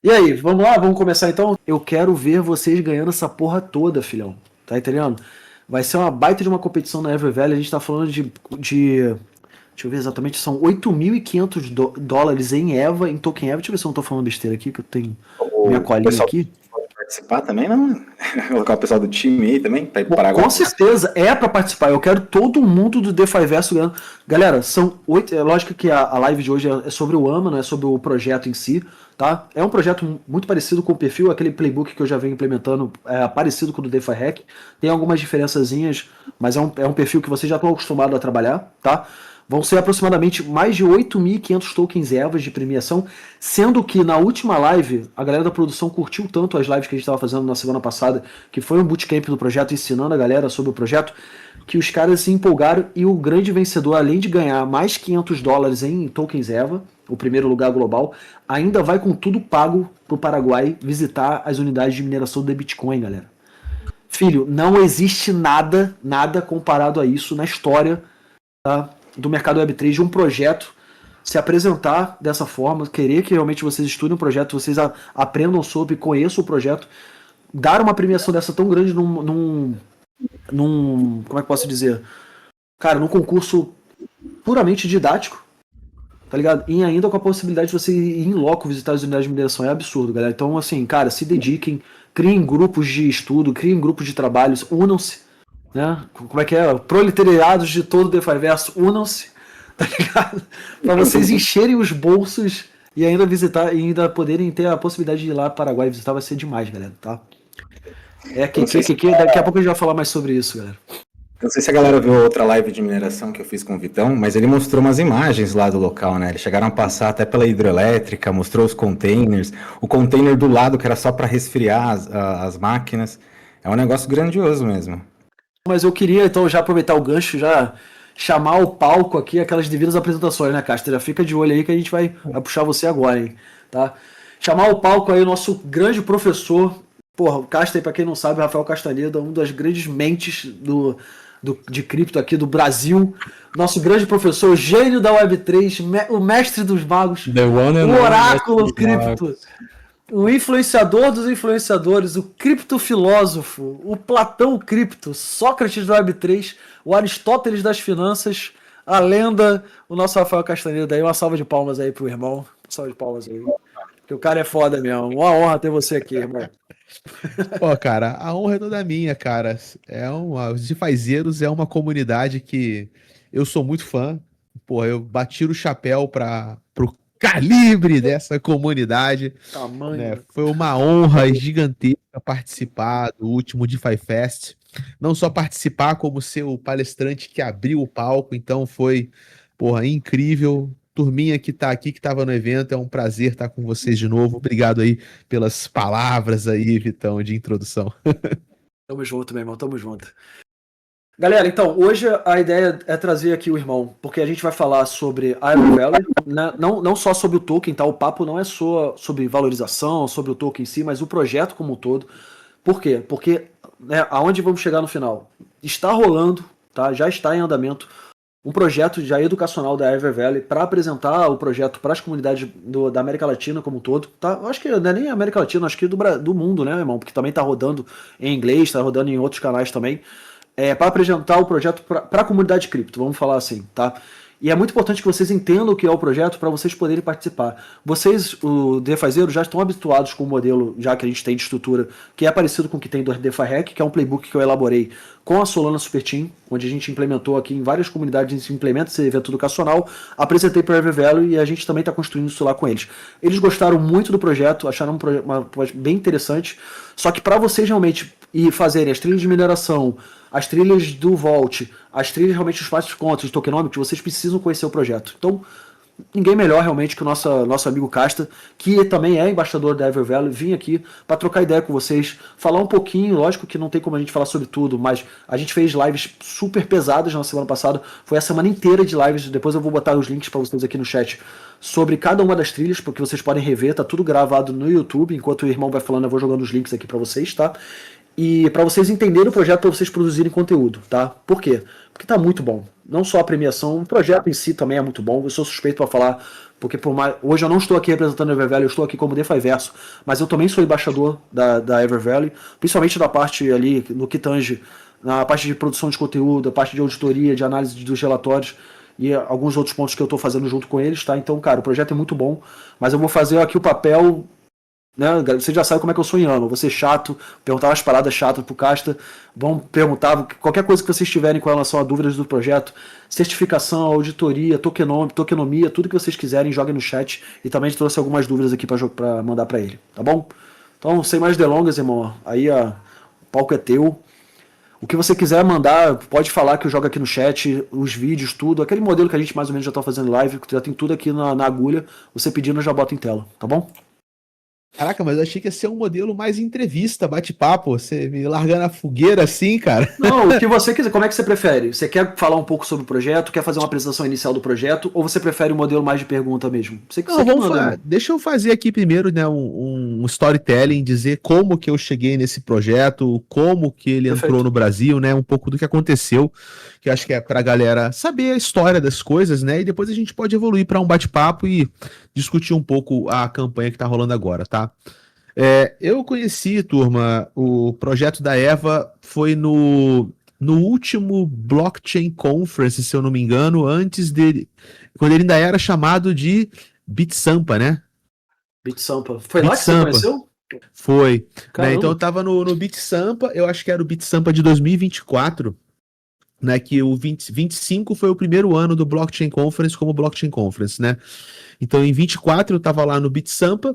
E aí, vamos lá? Vamos começar então? Eu quero ver vocês ganhando essa porra toda, filhão. Tá entendendo? Vai ser uma baita de uma competição na Ever Valley. A gente tá falando deixa eu ver exatamente, são 8.500 dólares em EVA, em token EVA. Deixa eu ver se eu não tô falando besteira aqui, que eu tenho minha O colinha pessoal aqui. pode participar também, não? Colocar o pessoal do time aí também, para ir pro Bom, Paraguai. com certeza, é pra participar. Eu quero todo mundo do DeFi Verso ganhando. Galera, são 8. É lógico que a live de hoje é sobre o AMA, não é sobre o projeto em si, tá? É um projeto muito parecido com o perfil, aquele playbook que eu já venho implementando, é parecido com o do DeFi Hack. Tem algumas diferençazinhas, mas é um perfil que vocês já estão acostumados a trabalhar, tá? Vão ser aproximadamente mais de 8.500 tokens EVAs de premiação, sendo que na última live, a galera da produção curtiu tanto as lives que a gente estava fazendo na semana passada, que foi um bootcamp do projeto, ensinando a galera sobre o projeto, que os caras se empolgaram e o grande vencedor, além de ganhar mais 500 dólares em tokens EVA, o primeiro lugar global, ainda vai com tudo pago pro Paraguai visitar as unidades de mineração de Bitcoin, galera. Filho, não existe nada comparado a isso na história, tá, do mercado Web3, de um projeto se apresentar dessa forma, querer que realmente vocês estudem o projeto, vocês aprendam sobre, conheçam o projeto, dar uma premiação dessa tão grande num como é que posso dizer? Cara, num concurso puramente didático, tá ligado? E ainda com a possibilidade de você ir em loco visitar as unidades de mineração, é absurdo, galera. Então, assim, cara, se dediquem, criem grupos de estudo, criem grupos de trabalhos, unam-se, né? Como é que é? Proletariados de todo o DeFiverso, unam-se, tá ligado? Para vocês encherem os bolsos e ainda visitar, e ainda poderem ter a possibilidade de ir lá para o Paraguai visitar, vai ser demais, galera, tá? Daqui a pouco a gente vai falar mais sobre isso, galera. Não sei se a galera viu outra live de mineração que eu fiz com o Vitão, mas ele mostrou umas imagens lá do local, né? Eles chegaram a passar até pela hidrelétrica, mostrou os containers, o container do lado que era só para resfriar as máquinas. É um negócio grandioso mesmo. Mas eu queria, então, já aproveitar o gancho, já chamar o palco aqui, aquelas devidas apresentações, né, Castro? Já fica de olho aí que a gente vai puxar você agora, hein? Tá? Chamar o palco aí o nosso grande professor, porra, o Castro, pra quem não sabe, Rafael Castaneda, um das grandes mentes de cripto aqui do Brasil, nosso grande professor, gênio da Web3, o mestre dos magos, o oráculo cripto, o influenciador dos influenciadores, o criptofilósofo, o Platão cripto, Sócrates da Web3, o Aristóteles das finanças, a lenda, o nosso Rafael Castaneda aí. Uma salva de palmas aí pro irmão. Uma salva de palmas aí. Porque o cara é foda mesmo. Uma honra ter você aqui, irmão. Pô, cara, a honra é toda minha, cara. Os DeFizeiros é uma comunidade que eu sou muito fã. Pô, eu bati o chapéu pro calibre dessa comunidade. Tamanho. Né? Foi uma honra gigantesca participar do último DeFi Fest. Não só participar, como ser o palestrante que abriu o palco. Então foi, porra, incrível. Turminha que tá aqui, que tava no evento, é um prazer estar com vocês de novo. Obrigado aí pelas palavras aí, Vitão, de introdução. Tamo junto, meu irmão, tamo junto. Galera, então, hoje a ideia é trazer aqui o irmão, porque a gente vai falar sobre a Ever Valley, né? Não só sobre o token, tá? O papo não é só sobre valorização, sobre o token em si, mas o projeto como um todo. Por quê? Porque, né, aonde vamos chegar no final? Está rolando, tá? Já está em andamento um projeto já educacional da Ever Valley para apresentar o projeto para as comunidades da América Latina como um todo, tá? Eu acho que não é nem América Latina, acho que do mundo, né, irmão? Porque também tá rodando em inglês, está rodando em outros canais também. Para apresentar o projeto para a comunidade cripto, vamos falar assim, tá? E é muito importante que vocês entendam o que é o projeto para vocês poderem participar. Vocês, o DeFizeiro, já estão habituados com o modelo já que a gente tem de estrutura, que é parecido com o que tem do DeFi Hack, que é um playbook que eu elaborei com a Solana Super Team, onde a gente implementou aqui em várias comunidades, a gente implementa esse evento educacional, apresentei para a Ever Valley e a gente também está construindo isso lá com eles. Eles gostaram muito do projeto, acharam um projeto bem interessante, só que para vocês realmente fazerem as trilhas de mineração, as trilhas do Vault, as trilhas realmente dos passos contas, tokenomics, vocês precisam conhecer o projeto. Então, ninguém melhor realmente que o nosso amigo Casta, que também é embaixador da Ever Valley, vir aqui para trocar ideia com vocês, falar um pouquinho, lógico que não tem como a gente falar sobre tudo, mas a gente fez lives super pesadas na semana passada, foi a semana inteira de lives, depois eu vou botar os links para vocês aqui no chat, sobre cada uma das trilhas, porque vocês podem rever, tá tudo gravado no YouTube, enquanto o irmão vai falando, eu vou jogando os links aqui para vocês, tá? E para vocês entenderem o projeto, para vocês produzirem conteúdo, tá? Por quê? Porque tá muito bom. não só a premiação, o projeto em si também é muito bom. Eu sou suspeito para falar, porque hoje eu não estou aqui representando a Evervalley, eu estou aqui como DeFiverso, mas eu também sou embaixador da Evervalley, principalmente da parte ali, no que tange, na parte de produção de conteúdo, a parte de auditoria, de análise dos relatórios e alguns outros pontos que eu estou fazendo junto com eles, tá? Então, cara, o projeto é muito bom, mas eu vou fazer aqui o papel, né? Você já sabe como é que eu sou em ano, vou ser chato, perguntar umas paradas chatas pro Casta, vão perguntar qualquer coisa que vocês tiverem com relação a dúvidas do projeto, certificação, auditoria, tokenomia, tudo que vocês quiserem, joguem no chat, e também trouxe algumas dúvidas aqui para mandar para ele, tá bom? Então, sem mais delongas, irmão, aí o palco é teu. O que você quiser mandar, pode falar que eu jogo aqui no chat, os vídeos, tudo. Aquele modelo que a gente mais ou menos já tá fazendo live, já tem tudo aqui na agulha. Você pedindo, eu já boto em tela, tá bom? Caraca, mas eu achei que ia ser um modelo mais entrevista, bate-papo. Você me largando a fogueira assim, cara. Não, o que você quiser. Como é que você prefere? Você quer falar um pouco sobre o projeto? Quer fazer uma apresentação inicial do projeto? Ou você prefere um modelo mais de pergunta mesmo? Você que Não, você manda. deixa eu fazer aqui primeiro, né, um storytelling, dizer como que eu cheguei nesse projeto, como que ele Perfeito. entrou no Brasil, né, um pouco do que aconteceu, que eu acho que é pra galera saber a história das coisas, né, e depois a gente pode evoluir para um bate-papo e discutir um pouco a campanha que tá rolando agora, tá? Eu conheci, turma, o projeto da Eva foi no último Blockchain Conference, se eu não me engano, antes dele, quando ele ainda era chamado de BitSampa, né? BitSampa. Foi lá que você BitSampa. conheceu? Foi. Né? Caramba. Então eu tava no BitSampa, eu acho que era o BitSampa de 2024, né? Que o 25 foi o primeiro ano do Blockchain Conference como Blockchain Conference, né? Então em 24 eu tava lá no BitSampa,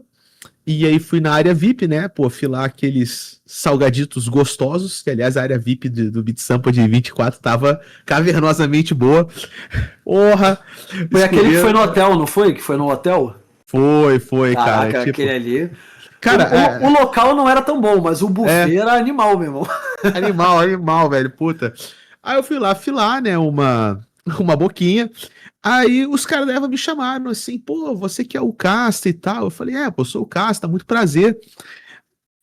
e aí fui na área VIP, né? Pô, fui lá aqueles salgaditos gostosos, que aliás a área VIP do BitSampa de 24 tava cavernosamente boa. Porra! Foi aquele que foi no hotel, não foi? Que foi no hotel? Foi, Caraca, cara. aquele ali. Cara, o local não era tão bom, mas o buffet era animal, meu irmão. Animal, velho, puta. Aí eu fui lá, né, uma boquinha. Aí os caras da Eva me chamaram assim, pô, você que é o Casta e tal. Eu falei, pô, sou o Casta, muito prazer.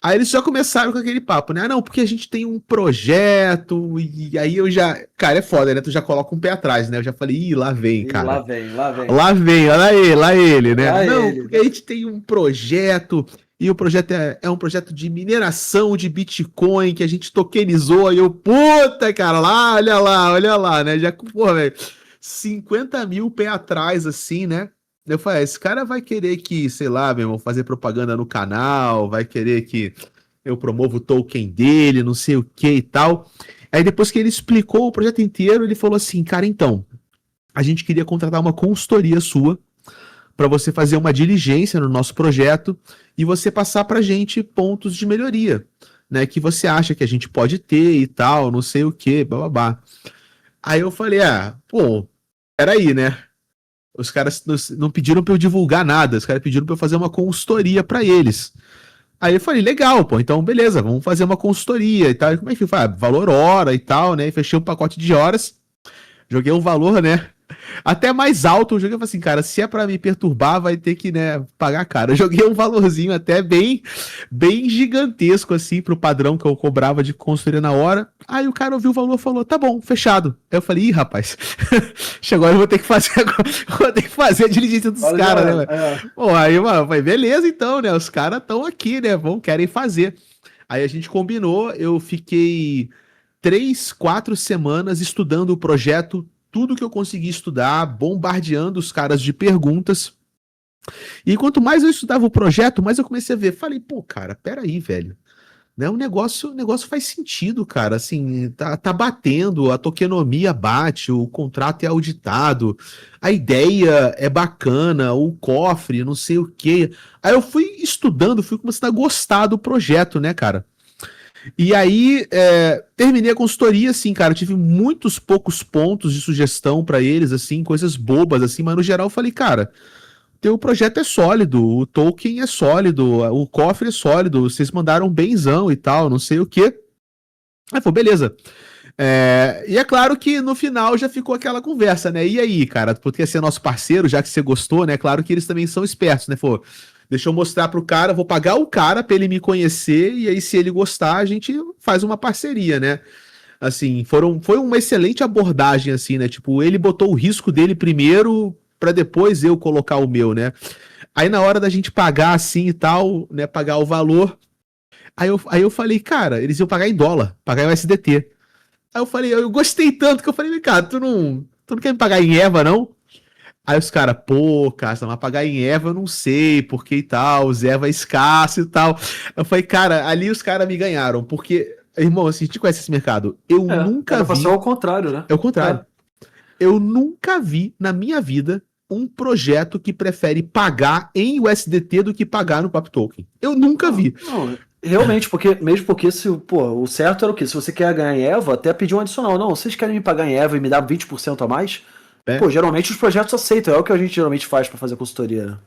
Aí eles já começaram com aquele papo, né? Ah, não, porque a gente tem um projeto, e aí eu já. Cara, é foda, né? Tu já coloca um pé atrás, né? Eu já falei, ih, lá vem, cara. Lá vem. Lá vem, lá ele, né? Lá não, ele. porque a gente tem um projeto, e o projeto é um projeto de mineração de Bitcoin que a gente tokenizou, e eu, puta, cara, olha lá, né? Já, porra, velho, 50 mil pé atrás, assim, né? Eu falei, esse cara vai querer que, sei lá, meu irmão, fazer propaganda no canal, vai querer que eu promova o token dele, não sei o que e tal. Aí depois que ele explicou o projeto inteiro, ele falou assim, cara, então, a gente queria contratar uma consultoria sua para você fazer uma diligência no nosso projeto e você passar pra gente pontos de melhoria, né, que você acha que a gente pode ter e tal, não sei o que, bababá. Aí eu falei, pô, peraí, né? Os caras não pediram pra eu divulgar nada, os caras pediram pra eu fazer uma consultoria pra eles. Aí eu falei, legal, pô, então beleza, vamos fazer uma consultoria e tal. E como é que foi? Valor hora e tal, né? E fechei um pacote de horas, joguei um valor, né? Até mais alto, eu joguei e falei assim, cara, se é pra me perturbar, vai ter que, né, pagar caro. Eu joguei um valorzinho até bem gigantesco, assim, pro padrão que eu cobrava de consultoria na hora. Aí o cara ouviu o valor e falou, tá bom, fechado. Aí eu falei, ih, rapaz, chegou agora, eu vou ter que fazer a diligência dos caras, né, velho? Pô, aí, mano, falei, beleza então, né, os caras estão aqui, né, querem fazer. Aí a gente combinou, eu fiquei 3, 4 semanas estudando o projeto, tudo que eu consegui estudar, bombardeando os caras de perguntas. E quanto mais eu estudava o projeto, mais eu comecei a ver. Falei, pô, cara, peraí, velho. Né, o negócio faz sentido, cara. Assim, tá batendo, a tokenomia bate, o contrato é auditado, a ideia é bacana, o cofre, não sei o quê. Aí eu fui estudando, fui começando a gostar do projeto, né, cara? E aí, terminei a consultoria, assim, cara, eu tive muitos poucos pontos de sugestão pra eles, assim, coisas bobas, assim, mas no geral eu falei, cara, teu projeto é sólido, o token é sólido, o cofre é sólido, vocês mandaram benzão e tal, não sei o quê. Aí, pô, beleza. E é claro que no final já ficou aquela conversa, né? E aí, cara, tu quer ser nosso parceiro, já que você gostou, né? Claro que eles também são espertos, né? Pô, deixa eu mostrar pro cara, vou pagar o cara pra ele me conhecer, e aí se ele gostar, a gente faz uma parceria, né? Assim, foi uma excelente abordagem, assim, né? Tipo, ele botou o risco dele primeiro para depois eu colocar o meu, né? Aí na hora da gente pagar assim e tal, né? Pagar o valor. Aí eu falei, cara, eles iam pagar em dólar, pagar em USDT. Aí eu falei, eu gostei tanto que eu falei, cara, tu não quer me pagar em EVA, não? Aí os caras, pô, cara, mas pagar em EVA eu não sei, porque e tal, os EVA é escasso e tal. Eu falei, cara, ali os caras me ganharam, porque, irmão, assim, a gente conhece esse mercado. Eu nunca Era pra vi. ser ao contrário, né? É o contrário. Eu nunca vi na minha vida um projeto que prefere pagar em USDT do que pagar no Pop Token. Eu nunca vi. Não, realmente, mesmo porque se, pô, o certo era o quê? Se você quer ganhar em EVA, até pedir um adicional. Não, vocês querem me pagar em EVA e me dar 20% a mais? É. Pô, geralmente os projetos aceitam, é o que a gente geralmente faz pra fazer consultoria, né?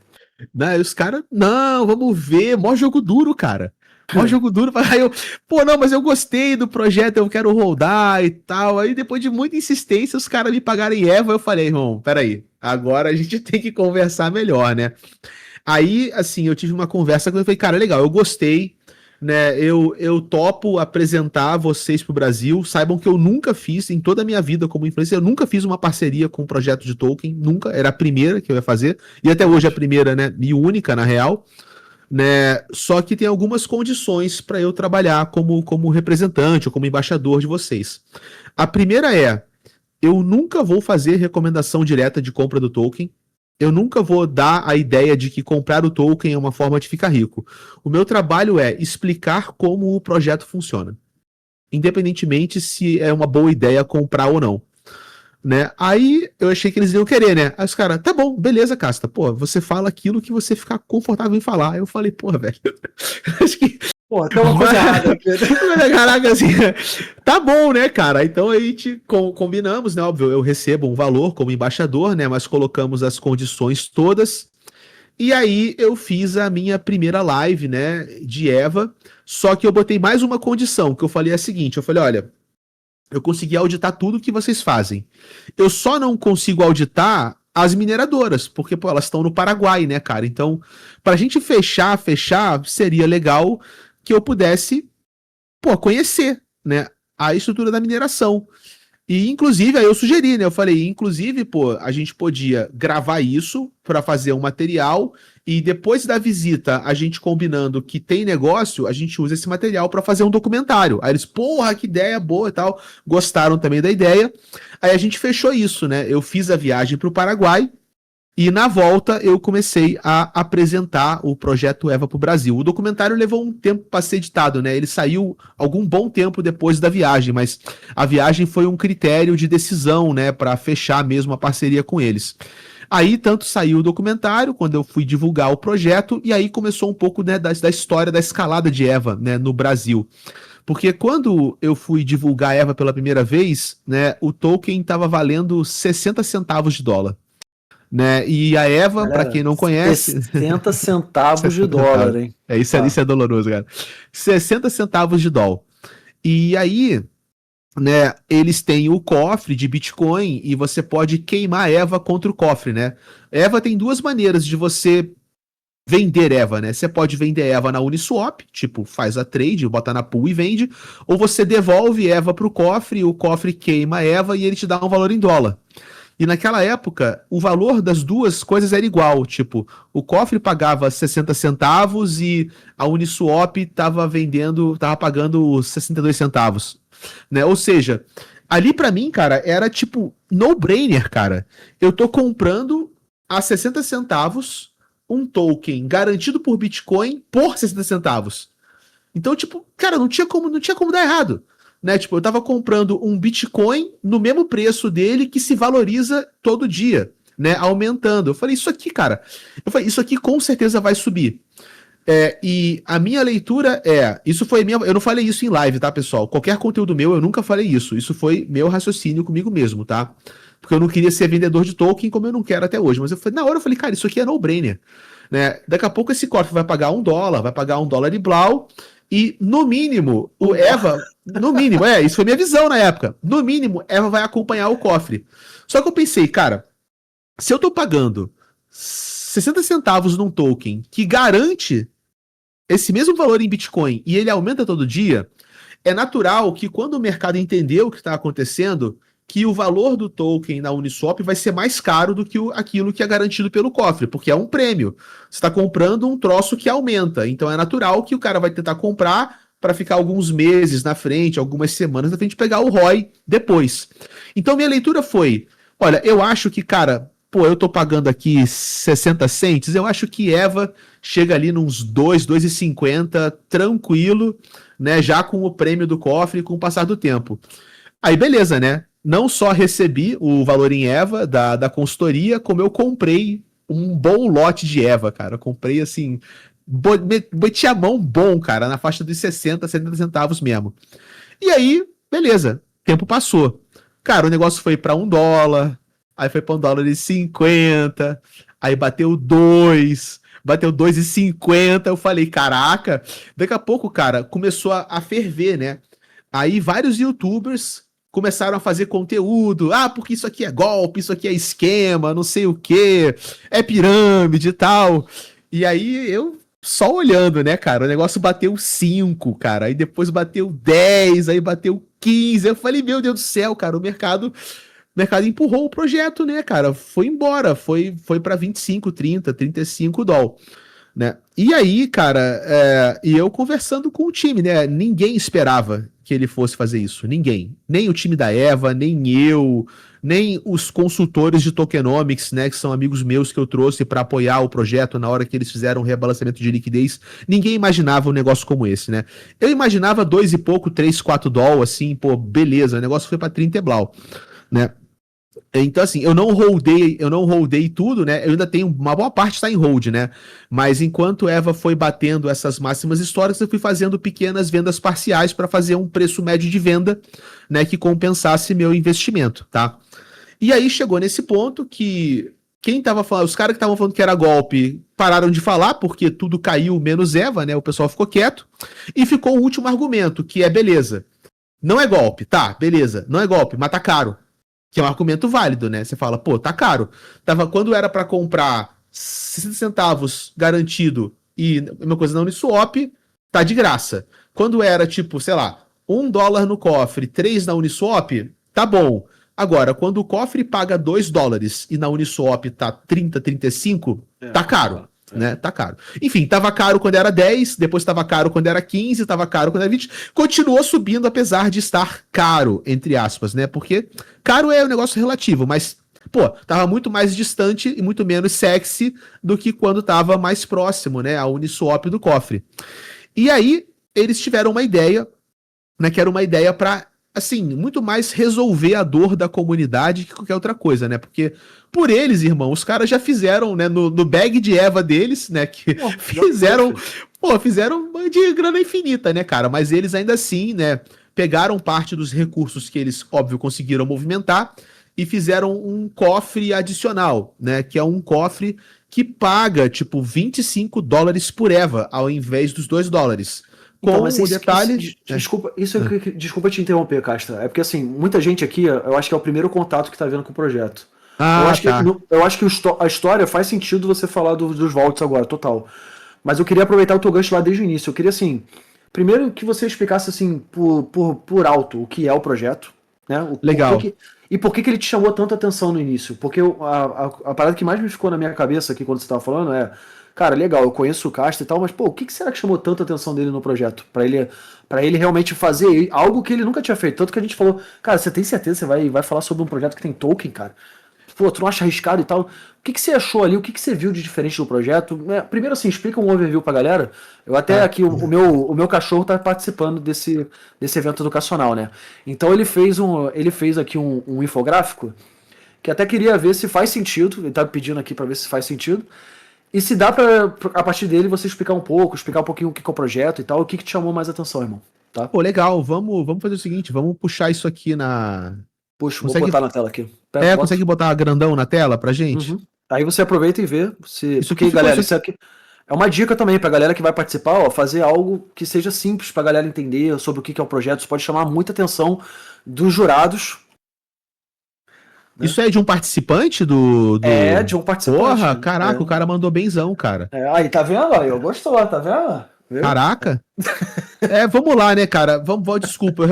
Né? E os caras, não, vamos ver, mó jogo duro, cara. Mó jogo duro. Aí eu, pô, não, mas eu gostei do projeto, eu quero rodar e tal. Aí depois de muita insistência, os caras me pagaram em EVA. Eu falei, irmão, peraí, agora a gente tem que conversar melhor, né? Aí, assim, eu tive uma conversa com ele, falei, cara, legal, eu gostei, né? Eu topo apresentar vocês pro Brasil. Saibam que eu nunca fiz, em toda a minha vida como influencer, eu nunca fiz uma parceria com um projeto de token, nunca, era a primeira que eu ia fazer, e até hoje é a primeira, né? E única, na real, né? Só que tem algumas condições para eu trabalhar como representante ou como embaixador de vocês. A primeira é, eu nunca vou fazer recomendação direta de compra do token. Eu nunca vou dar a ideia de que comprar o token é uma forma de ficar rico. O meu trabalho é explicar como o projeto funciona, independentemente se é uma boa ideia comprar ou não. Né? Aí eu achei que eles iam querer, né? Aí os caras, tá bom, beleza, Casta. Pô, você fala aquilo que você ficar confortável em falar. Aí eu falei, porra, velho. Acho que. Pô, tem uma coisa errada, Pedro. Caraca, assim, tá bom, né, cara? Então a gente combinamos, né? Óbvio, eu recebo um valor como embaixador, né? Mas colocamos as condições todas. E aí eu fiz a minha primeira live, né? De EVA. Só que eu botei mais uma condição, que eu falei a seguinte: eu falei, olha, eu consegui auditar tudo que vocês fazem. Eu só não consigo auditar as mineradoras, porque, pô, elas estão no Paraguai, né, cara? Então, pra gente fechar, seria legal que eu pudesse, pô, conhecer, né, a estrutura da mineração. E, inclusive, aí eu sugeri, né? Eu falei, inclusive, pô, a gente podia gravar isso para fazer um material e depois da visita, a gente combinando que tem negócio, a gente usa esse material para fazer um documentário. Aí eles, porra, que ideia boa e tal. Gostaram também da ideia. Aí a gente fechou isso, né? Eu fiz a viagem para o Paraguai. E na volta eu comecei a apresentar o projeto EVA para o Brasil. O documentário levou um tempo para ser editado, né? Ele saiu algum bom tempo depois da viagem, mas a viagem foi um critério de decisão, né, para fechar mesmo a parceria com eles. Aí tanto saiu o documentário, quando eu fui divulgar o projeto, e aí começou um pouco, né, da história da escalada de EVA, né, no Brasil. Porque quando eu fui divulgar EVA pela primeira vez, né, o token estava valendo 60 centavos de dólar. Né? E a EVA, para quem não conhece. 60 centavos de dólar, hein? Isso é doloroso, cara. 60 centavos de dólar. E aí, né, eles têm o cofre de Bitcoin e você pode queimar EVA contra o cofre, né? EVA tem duas maneiras de você vender EVA, né? Você pode vender EVA na Uniswap, tipo, faz a trade, bota na pool e vende, ou você devolve EVA pro cofre, o cofre queima EVA e ele te dá um valor em dólar. E naquela época, o valor das duas coisas era igual. Tipo, o cofre pagava 60 centavos e a Uniswap estava pagando 62 centavos. Né? Ou seja, ali para mim, cara, era tipo no-brainer, cara. Eu tô comprando a 60 centavos um token garantido por Bitcoin por 60 centavos. Então, tipo, cara, não tinha como dar errado. Né? Tipo, eu tava comprando um Bitcoin no mesmo preço dele que se valoriza todo dia, né? Aumentando. Eu falei, isso aqui, cara, isso aqui com certeza vai subir. E a minha leitura isso foi minha, eu não falei isso em live, tá, pessoal? Qualquer conteúdo meu, eu nunca falei isso. Isso foi meu raciocínio comigo mesmo, tá? Porque eu não queria ser vendedor de token como eu não quero até hoje. Mas na hora eu falei, cara, isso aqui é no-brainer. Né? Daqui a pouco esse cofre vai pagar $1, vai pagar $1 e blau. E, no mínimo, o EVA... No mínimo, isso foi minha visão na época. No mínimo, EVA vai acompanhar o cofre. Só que eu pensei, cara, se eu tô pagando 60 centavos num token que garante esse mesmo valor em Bitcoin e ele aumenta todo dia, é natural que quando o mercado entendeu o que está acontecendo, que o valor do token na Uniswap vai ser mais caro do que aquilo que é garantido pelo cofre, porque é um prêmio. Você está comprando um troço que aumenta, então é natural que o cara vai tentar comprar para ficar alguns meses na frente, algumas semanas na frente, pegar o ROI depois. Então minha leitura foi, olha, eu acho que, cara, pô, eu tô pagando aqui 60 cents, eu acho que EVA chega ali nos 2,50, tranquilo, né, já com o prêmio do cofre com o passar do tempo. Aí beleza, né? Não só recebi o valor em EVA da consultoria, como eu comprei um bom lote de EVA, cara. Eu comprei assim, meti a mão bom, cara, na faixa dos 60, 70 centavos mesmo. E aí, beleza, tempo passou. Cara, o negócio foi para $1, aí foi para $1,50, aí bateu 2, bateu 2,50. Eu falei, caraca, daqui a pouco, cara, começou a ferver, né? Aí vários YouTubers começaram a fazer conteúdo. Ah, porque isso aqui é golpe, isso aqui é esquema, não sei o que, é pirâmide e tal. E aí eu só olhando, né, cara? O negócio bateu 5, cara. Aí depois bateu 10, aí bateu 15. Eu falei, meu Deus do céu, cara, o mercado empurrou o projeto, né, cara? Foi embora, foi para 25, 30, 35 dólares. Né? E aí, cara, e eu conversando com o time, né? Ninguém esperava que ele fosse fazer isso. Ninguém. Nem o time da EVA, nem eu, nem os consultores de tokenomics, né? Que são amigos meus que eu trouxe para apoiar o projeto na hora que eles fizeram o rebalanceamento de liquidez. Ninguém imaginava um negócio como esse, né? Eu imaginava 2 e pouco, 3, 4 dólares, assim, pô, beleza. O negócio foi para 30 e blau, né? Então, assim, eu não holdei tudo, né? Eu ainda tenho uma boa parte está em hold, né? Mas enquanto EVA foi batendo essas máximas históricas, eu fui fazendo pequenas vendas parciais para fazer um preço médio de venda, né, que compensasse meu investimento, tá? E aí chegou nesse ponto que quem tava falando, os caras que estavam falando que era golpe, pararam de falar porque tudo caiu menos EVA, né? O pessoal ficou quieto e ficou o último argumento, que é beleza. Não é golpe, tá? Beleza. Não é golpe, mas tá caro. Que é um argumento válido, né? Você fala, pô, tá caro. Quando era para comprar 60 centavos garantido e uma coisa na Uniswap, tá de graça. Quando era tipo, sei lá, $1 no cofre, 3 na Uniswap, tá bom. Agora, quando o cofre paga $2 e na Uniswap tá 30, 35, tá caro. Né? Tá caro. Enfim, tava caro quando era 10, depois tava caro quando era 15, tava caro quando era 20, continuou subindo apesar de estar caro, entre aspas, né? Porque caro é um negócio relativo, mas, pô, tava muito mais distante e muito menos sexy do que quando tava mais próximo, né? A Uniswap do cofre. E aí, eles tiveram uma ideia, né? Que era uma ideia pra, assim, muito mais resolver a dor da comunidade que qualquer outra coisa, né? Porque por eles, irmão, os caras já fizeram, né, no bag de EVA deles, né, que fizeram de grana infinita, né, cara? Mas eles ainda assim, né, pegaram parte dos recursos que eles, óbvio, conseguiram movimentar e fizeram um cofre adicional, né, que é um cofre que paga, tipo, $25 por EVA, ao invés dos $2. Então, Com o detalhe... Desculpa te interromper, Casta. É porque, assim, muita gente aqui, eu acho que é o primeiro contato que tá vendo com o projeto. Eu acho que a história faz sentido você falar dos vaults agora, total. Mas eu queria aproveitar o teu gancho lá desde o início. Eu queria, assim, primeiro que você explicasse, assim, por alto o que é o projeto, né? Legal. Por que ele te chamou tanta atenção no início? Porque a parada que mais me ficou na minha cabeça aqui quando você tava falando é, cara, legal, eu conheço o Casta e tal, mas, pô, o que será que chamou tanta atenção dele no projeto? Pra ele realmente fazer algo que ele nunca tinha feito. Tanto que a gente falou, cara, você tem certeza que você vai falar sobre um projeto que tem token, cara? Pô, tu não acha arriscado e tal? O que você achou ali? O que você viu de diferente do projeto? Primeiro, assim, explica um overview pra galera. Eu até aqui, o meu cachorro tá participando desse evento educacional, né? Então ele fez aqui um infográfico que até queria ver se faz sentido. Ele tá pedindo aqui pra ver se faz sentido. E se dá pra, a partir dele, você explicar um pouquinho o que é o projeto e tal, o que te chamou mais atenção, irmão. Tá? Pô, legal. Vamos fazer o seguinte, vamos puxar isso aqui na... Puxa, vou botar na tela aqui. Consegue botar grandão na tela pra gente? Uhum. Aí você aproveita e vê. Isso aqui, galera, isso aqui é uma dica também pra galera que vai participar, ó, fazer algo que seja simples pra galera entender sobre o que é o projeto. Isso pode chamar muita atenção dos jurados. Né? Isso é de um participante do... É, de um participante. Porra, caraca, o cara mandou benzão, cara. Aí, tá vendo? Aí, eu gostou, tá vendo? Caraca. Vamos lá, né, cara? Desculpa,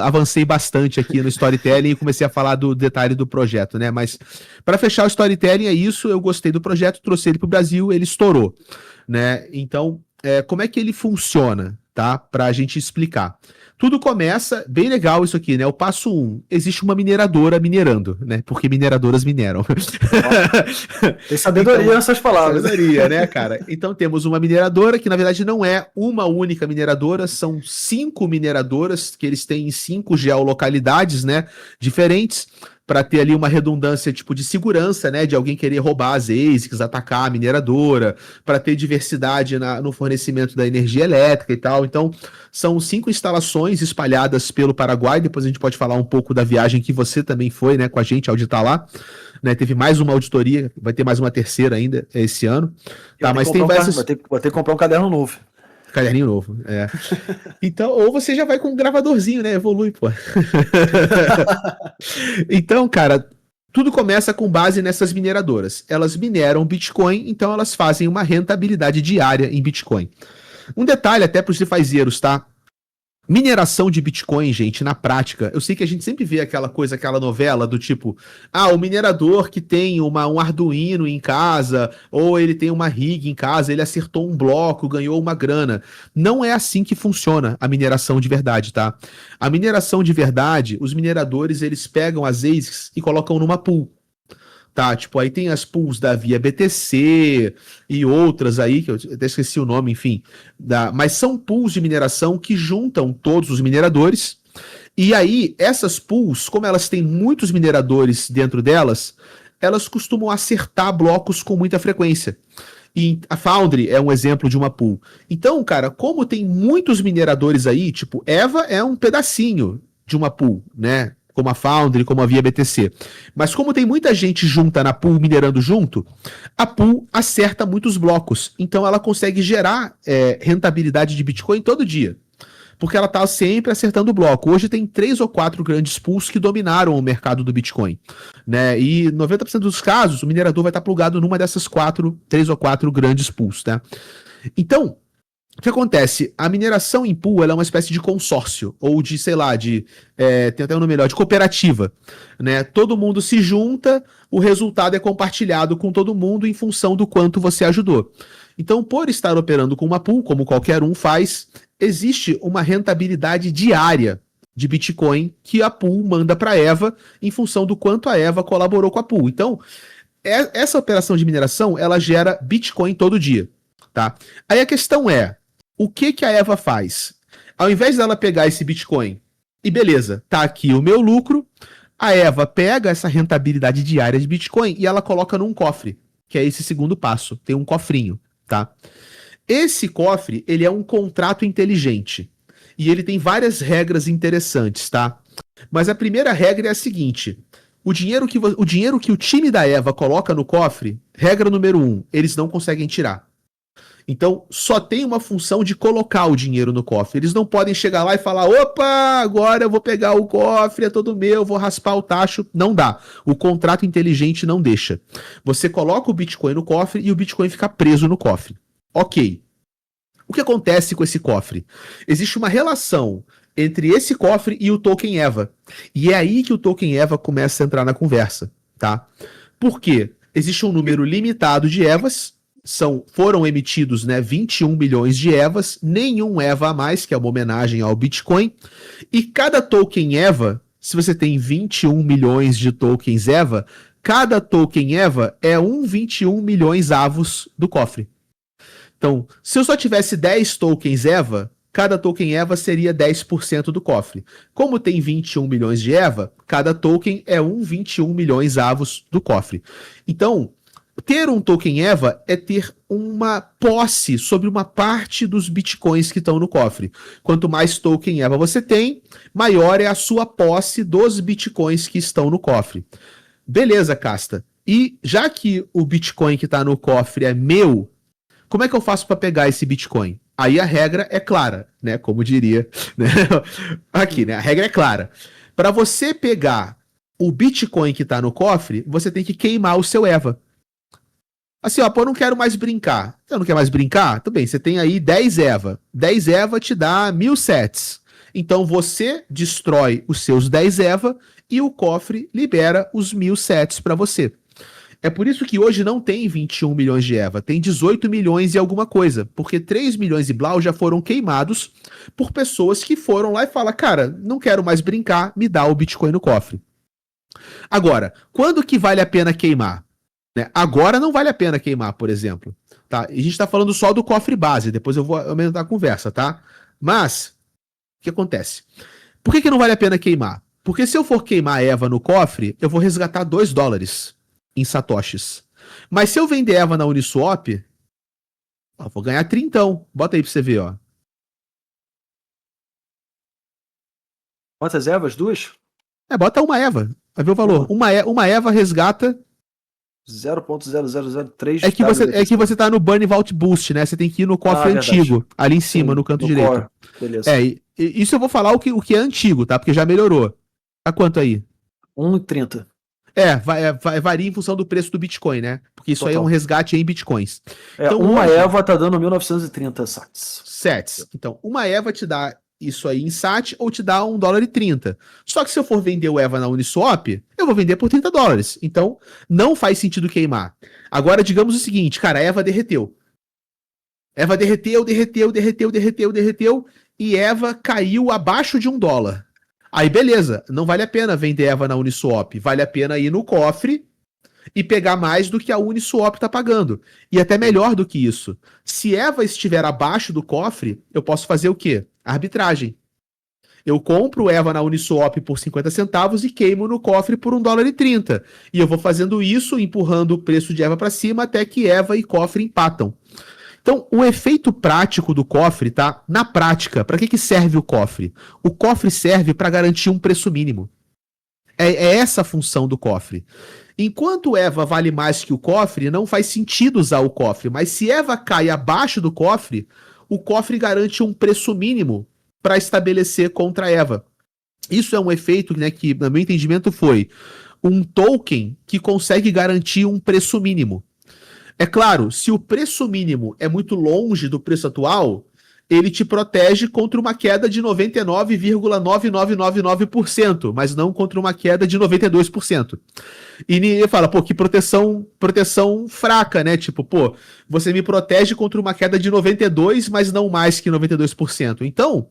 avancei bastante aqui no storytelling e comecei a falar do detalhe do projeto, né? Mas para fechar o storytelling é isso, eu gostei do projeto, trouxe ele para o Brasil, ele estourou, né? Então, como é que ele funciona, tá? Para a gente explicar. Tudo começa, bem legal isso aqui, né? O passo 1, existe uma mineradora minerando, né? Porque mineradoras mineram. Tem sabedoria Então, nessas palavras. Sabedoria, né, cara? Então temos uma mineradora que, na verdade, não é uma única mineradora, são 5 mineradoras que eles têm em 5 geolocalidades, né, diferentes, para ter ali uma redundância tipo de segurança, né, de alguém querer roubar as ASICs, atacar a mineradora, para ter diversidade no fornecimento da energia elétrica e tal. Então, são 5 instalações espalhadas pelo Paraguai. Depois a gente pode falar um pouco da viagem que você também foi, né, com a gente, auditar lá. Né, teve mais uma auditoria, vai ter mais uma terceira ainda esse ano. Tá, mas tem várias... Vou ter que comprar um caderno novo. Caderninho novo, Então, ou você já vai com um gravadorzinho, né? Evolui, pô. Então, cara, tudo começa com base nessas mineradoras. Elas mineram Bitcoin, então elas fazem uma rentabilidade diária em Bitcoin. Um detalhe até para os defazeiros, tá? Mineração de Bitcoin, gente, na prática, eu sei que a gente sempre vê aquela coisa, aquela novela do tipo, o minerador que tem um Arduino em casa, ou ele tem uma rig em casa, ele acertou um bloco, ganhou uma grana. Não é assim que funciona a mineração de verdade, tá? A mineração de verdade, os mineradores, eles pegam as ASICs e colocam numa pool. Tá, tipo, aí tem as pools da Via BTC e outras aí, que eu até esqueci o nome, enfim. Mas são pools de mineração que juntam todos os mineradores. E aí, essas pools, como elas têm muitos mineradores dentro delas, elas costumam acertar blocos com muita frequência. E a Foundry é um exemplo de uma pool. Então, cara, como tem muitos mineradores aí, tipo, EVA é um pedacinho de uma pool, né? Como a Foundry, como a Via BTC. Mas como tem muita gente junta na pool minerando junto, a pool acerta muitos blocos. Então ela consegue gerar rentabilidade de Bitcoin todo dia. Porque ela está sempre acertando o bloco. Hoje tem 3 ou 4 grandes pools que dominaram o mercado do Bitcoin. Né? E 90% dos casos, o minerador vai estar plugado numa dessas 3 ou 4 grandes pools. Tá? Então, o que acontece? A mineração em pool ela é uma espécie de consórcio, ou de, sei lá, tem até um nome melhor, de cooperativa. Né? Todo mundo se junta, o resultado é compartilhado com todo mundo em função do quanto você ajudou. Então, por estar operando com uma pool, como qualquer um faz, existe uma rentabilidade diária de Bitcoin que a pool manda para a EVA em função do quanto a EVA colaborou com a pool. Então, essa operação de mineração, ela gera Bitcoin todo dia. Tá? Aí a questão é, o que a EVA faz? Ao invés dela pegar esse Bitcoin e beleza, tá aqui o meu lucro, a EVA pega essa rentabilidade diária de Bitcoin e ela coloca num cofre, que é esse segundo passo, tem um cofrinho, tá? Esse cofre, ele é um contrato inteligente e ele tem várias regras interessantes, tá? Mas a primeira regra é a seguinte, o dinheiro que o time da EVA coloca no cofre, regra número 1, eles não conseguem tirar. Então, só tem uma função de colocar o dinheiro no cofre. Eles não podem chegar lá e falar, opa, agora eu vou pegar o cofre, é todo meu, vou raspar o tacho. Não dá. O contrato inteligente não deixa. Você coloca o Bitcoin no cofre e o Bitcoin fica preso no cofre. Ok. O que acontece com esse cofre? Existe uma relação entre esse cofre e o token EVA. E é aí que o token EVA começa a entrar na conversa, tá? Por quê? Existe um número limitado de EVAs, foram emitidos 21 milhões de EVAs, nenhum EVA a mais, que é uma homenagem ao Bitcoin, e cada token EVA, se você tem 21 milhões de tokens EVA, cada token EVA é 21 milhões avos do cofre. Então, se eu só tivesse 10 tokens EVA, cada token EVA seria 10% do cofre. Como tem 21 milhões de EVA, cada token é 21 milhões avos do cofre. Então, ter um token EVA é ter uma posse sobre uma parte dos bitcoins que estão no cofre. Quanto mais token EVA você tem, maior é a sua posse dos bitcoins que estão no cofre. Beleza, Casta. E já que o bitcoin que está no cofre é meu, como é que eu faço para pegar esse bitcoin? Aí a regra é clara, né? Como diria, né? Aqui, né? A regra é clara. Para você pegar o bitcoin que está no cofre, você tem que queimar o seu EVA. Assim, ó, pô, eu não quero mais brincar. Você não quer mais brincar? Tudo bem, você tem aí 10 EVA. 10 EVA te dá 1000 sets. Então você destrói os seus 10 EVA e o cofre libera os 1000 sets para você. É por isso que hoje não tem 21 milhões de EVA, tem 18 milhões e alguma coisa, porque 3 milhões e blau já foram queimados por pessoas que foram lá e falam, cara, não quero mais brincar, me dá o Bitcoin no cofre. Agora, quando que vale a pena queimar? Né? Agora não vale a pena queimar, por exemplo. Tá? E a gente está falando só do cofre base, depois eu vou aumentar a conversa, tá? Mas, o que acontece? Por que não vale a pena queimar? Porque se eu for queimar a EVA no cofre, eu vou resgatar $2 em satoshis. Mas se eu vender EVA na Uniswap, ó, vou ganhar 30. Bota aí pra você ver, ó. Quantas EVAs? 2? Bota uma EVA. Vai ver o valor. Uma EVA resgata. 0.0003. É que você tá no Burn Vault Boost, né? Você tem que ir no cofre antigo, ali em cima, no canto direito. Core. Beleza. Isso eu vou falar o que é antigo, tá? Porque já melhorou. Tá quanto aí? 1,30. Varia em função do preço do Bitcoin, né? Porque isso aí é um Total. resgate em Bitcoins. Então, uma EVA tá dando 1930 sats. Então, uma EVA te dá isso aí em SAT ou te dá $1,30. Só que se eu for vender o EVA na Uniswap, eu vou vender por $30. Então, não faz sentido queimar. Agora, digamos o seguinte, cara, a EVA derreteu. EVA derreteu, e EVA caiu abaixo de $1. Aí, beleza, não vale a pena vender EVA na Uniswap. Vale a pena ir no cofre e pegar mais do que a Uniswap está pagando. E até melhor do que isso. Se EVA estiver abaixo do cofre, eu posso fazer o quê? Arbitragem. Eu compro EVA na Uniswap por 50 centavos e queimo no cofre por $1,30. E eu vou fazendo isso, empurrando o preço de EVA para cima até que EVA e cofre empatam. Então, o efeito prático do cofre, tá? Na prática, para que serve o cofre? O cofre serve para garantir um preço mínimo. É essa a função do cofre. Enquanto EVA vale mais que o cofre, não faz sentido usar o cofre. Mas se EVA cai abaixo do cofre, o cofre garante um preço mínimo para estabelecer contra a EVA. Isso é um efeito, né, que, no meu entendimento, foi um token que consegue garantir um preço mínimo. É claro, se o preço mínimo é muito longe do preço atual, ele te protege contra uma queda de 99,9999%, mas não contra uma queda de 92%. E ninguém fala, pô, que proteção fraca, né? Tipo, pô, você me protege contra uma queda de 92%, mas não mais que 92%. Então,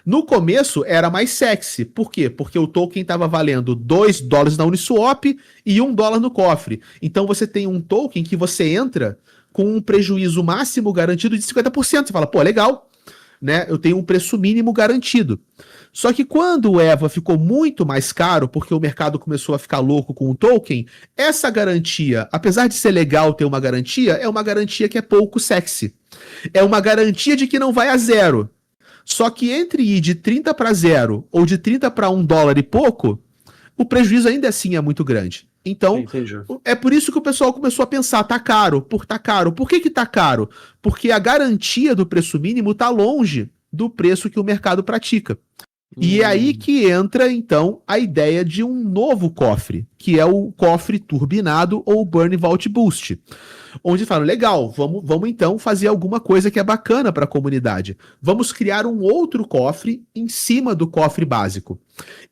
no começo era mais sexy. Por quê? Porque o token estava valendo $2 na Uniswap e $1 no cofre. Então você tem um token que você entra com um prejuízo máximo garantido de 50%. Você fala, pô, legal, né? Eu tenho um preço mínimo garantido. Só que quando o EVA ficou muito mais caro, porque o mercado começou a ficar louco com o token, essa garantia, apesar de ser legal ter uma garantia, é uma garantia que é pouco sexy. É uma garantia de que não vai a zero. Só que entre ir de 30 para 0 ou de 30 para $1 e pouco, o prejuízo ainda assim é muito grande. Então, é por isso que o pessoal começou a pensar, tá caro. Por que tá caro? Porque a garantia do preço mínimo tá longe do preço que o mercado pratica. E é aí que entra, então, a ideia de um novo cofre, que é o cofre turbinado ou Burn Vault Boost. Onde falam, legal, vamos então fazer alguma coisa que é bacana para a comunidade. Vamos criar um outro cofre em cima do cofre básico.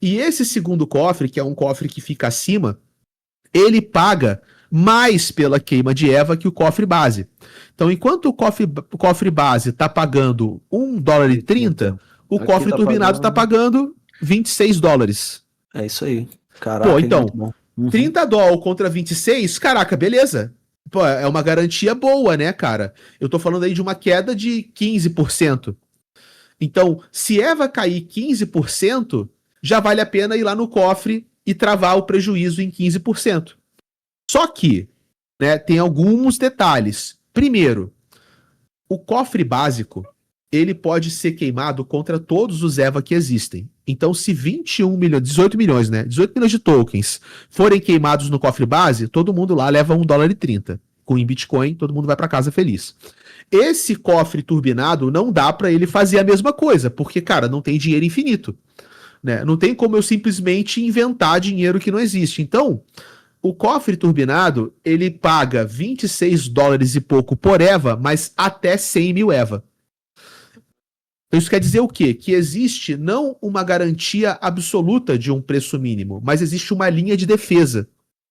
E esse segundo cofre, que é um cofre que fica acima, ele paga mais pela queima de EVA que o cofre base. Então, enquanto o cofre base está pagando $1,30, o cofre turbinado está pagando $26. É isso aí. Caraca, pô, então, $30 contra 26, caraca, beleza. Pô, é uma garantia boa, né, cara? Eu tô falando aí de uma queda de 15%. Então, se EVA cair 15%, já vale a pena ir lá no cofre e travar o prejuízo em 15%. Só que, né, tem alguns detalhes. Primeiro, o cofre básico, ele pode ser queimado contra todos os EVA que existem. Então, se 18 milhões, né? 18 milhões de tokens forem queimados no cofre base, todo mundo lá leva $1,30. Com em Bitcoin, todo mundo vai para casa feliz. Esse cofre turbinado não dá para ele fazer a mesma coisa, porque, cara, não tem dinheiro infinito. Né? Não tem como eu simplesmente inventar dinheiro que não existe. Então, o cofre turbinado, ele paga 26 dólares e pouco por EVA, mas até 100 mil EVA. Isso quer dizer o quê? Que existe não uma garantia absoluta de um preço mínimo, mas existe uma linha de defesa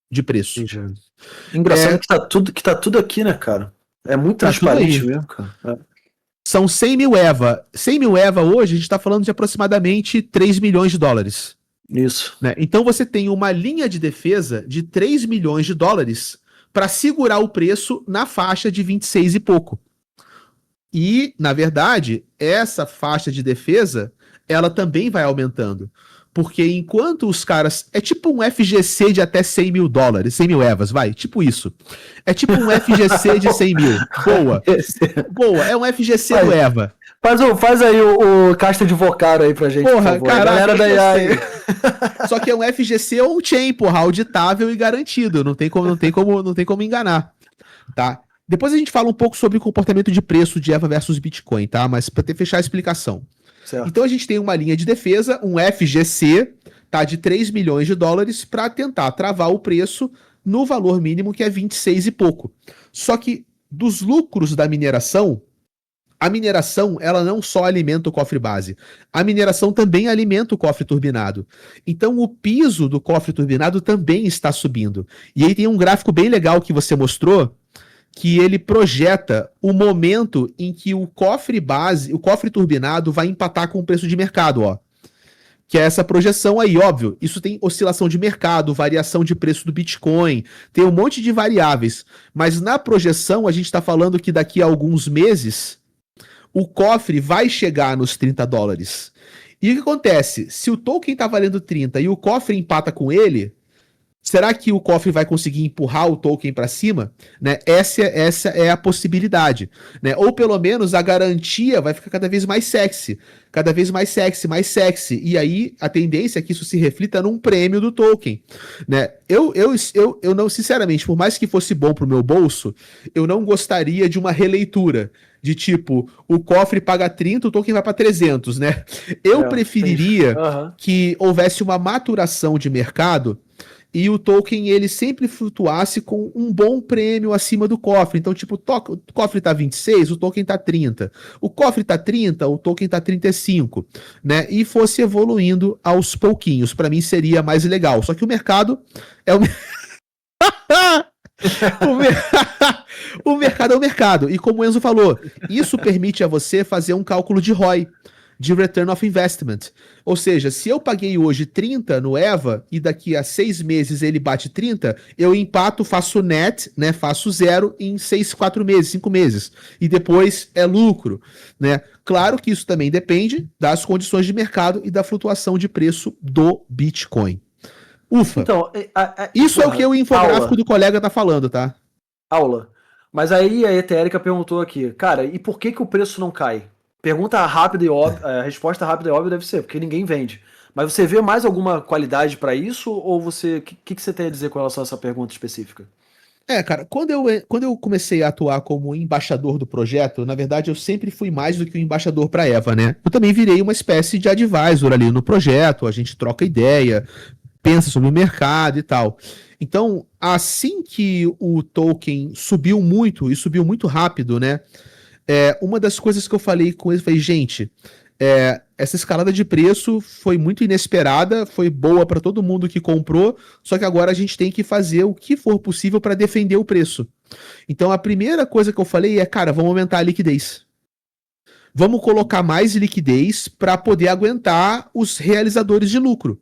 de preço. Entendi. Engraçado que tá tudo aqui, né, cara? É muito Tá tudo transparente aí. mesmo, cara. São 100 mil EVA. 100 mil EVA hoje, a gente está falando de aproximadamente 3 milhões de dólares. Isso. Né? Então você tem uma linha de defesa de 3 milhões de dólares para segurar o preço na faixa de 26 e pouco. E, na verdade, essa faixa de defesa, ela também vai aumentando. Porque enquanto os caras... É tipo um FGC de até 100 mil dólares, 100 mil EVAs, vai, tipo isso. É tipo um FGC de 100 mil. Boa. Boa, é um FGC do EVA. Faz aí o casta de vocário aí pra gente, Porra, por favor. caraca, Galera da eu AI. Só que é um FGC on-chain, porra, auditável e garantido. Não tem como enganar, tá? Depois a gente fala um pouco sobre o comportamento de preço de EVA versus Bitcoin, tá? Mas para fechar a explicação. Certo. Então a gente tem uma linha de defesa, um FGC, tá, de 3 milhões de dólares para tentar travar o preço no valor mínimo que é 26 e pouco. Só que dos lucros da mineração, a mineração, ela não só alimenta o cofre base, a mineração também alimenta o cofre turbinado. Então o piso do cofre turbinado também está subindo. E aí tem um gráfico bem legal que você mostrou, que ele projeta o momento em que o cofre base, o cofre turbinado vai empatar com o preço de mercado, ó. Que é essa projeção aí, óbvio. Isso tem oscilação de mercado, variação de preço do Bitcoin, tem um monte de variáveis. Mas na projeção, a gente está falando que daqui a alguns meses, o cofre vai chegar nos 30 dólares. E o que acontece? Se o token está valendo 30 e o cofre empata com ele, será que o cofre vai conseguir empurrar o token para cima? Né? Essa é a possibilidade. Né? Ou pelo menos a garantia vai ficar cada vez mais sexy. Cada vez mais sexy, mais sexy. E aí a tendência é que isso se reflita num prêmio do token. Né? Eu não, sinceramente, por mais que fosse bom pro meu bolso, eu não gostaria de uma releitura. De tipo, o cofre paga 30, o token vai para 300, né? Eu preferiria que houvesse uma maturação de mercado e o token ele sempre flutuasse com um bom prêmio acima do cofre. Então, tipo, o cofre tá 26, o token tá 30. O cofre tá 30, o token tá 35, né? E fosse evoluindo aos pouquinhos. Para mim seria mais legal. Só que o mercado é o o mercado é o mercado. E como o Enzo falou, isso permite a você fazer um cálculo de ROI, de Return of Investment. Ou seja, se eu paguei hoje 30 no EVA e daqui a 6 meses ele bate 30, eu empato, faço net, né, faço zero em 4 meses, 5 meses. E depois é lucro, né? Claro que isso também depende das condições de mercado e da flutuação de preço do Bitcoin. Ufa. Então, isso é o que o infográfico do colega tá falando, tá? Aula. Mas aí a Etérica perguntou aqui, cara, e por que o preço não cai? Pergunta rápida e óbvia, a resposta rápida e óbvia deve ser, porque ninguém vende. Mas você vê mais alguma qualidade para isso, ou você, o que você tem a dizer com relação a essa pergunta específica? Cara, quando eu comecei a atuar como embaixador do projeto, na verdade eu sempre fui mais do que um embaixador para EVA, né? Eu também virei uma espécie de advisor ali no projeto, a gente troca ideia, pensa sobre o mercado e tal. Então, assim que o token subiu muito, e subiu muito rápido, né? Uma das coisas que eu falei com eles, falei, gente, essa escalada de preço foi muito inesperada, foi boa para todo mundo que comprou, só que agora a gente tem que fazer o que for possível para defender o preço. Então, a primeira coisa que eu falei é, cara, vamos aumentar a liquidez. Vamos colocar mais liquidez para poder aguentar os realizadores de lucro.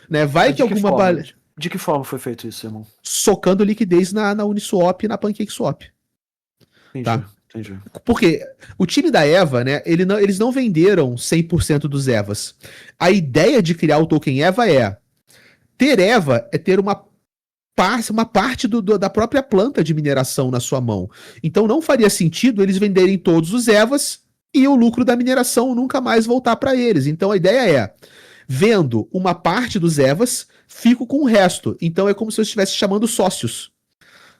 Né? Vai que alguma... De que forma foi feito isso, irmão? Socando liquidez na Uniswap e na PancakeSwap. Entendi, tá? Entendi. Porque o time da EVA, né, eles não venderam 100% dos EVAs. A ideia de criar o token EVA ter EVA é ter uma parte da própria planta de mineração na sua mão. Então não faria sentido eles venderem todos os EVAs e o lucro da mineração nunca mais voltar para eles. Então a ideia vendo uma parte dos EVAs, fico com o resto. Então é como se eu estivesse chamando sócios.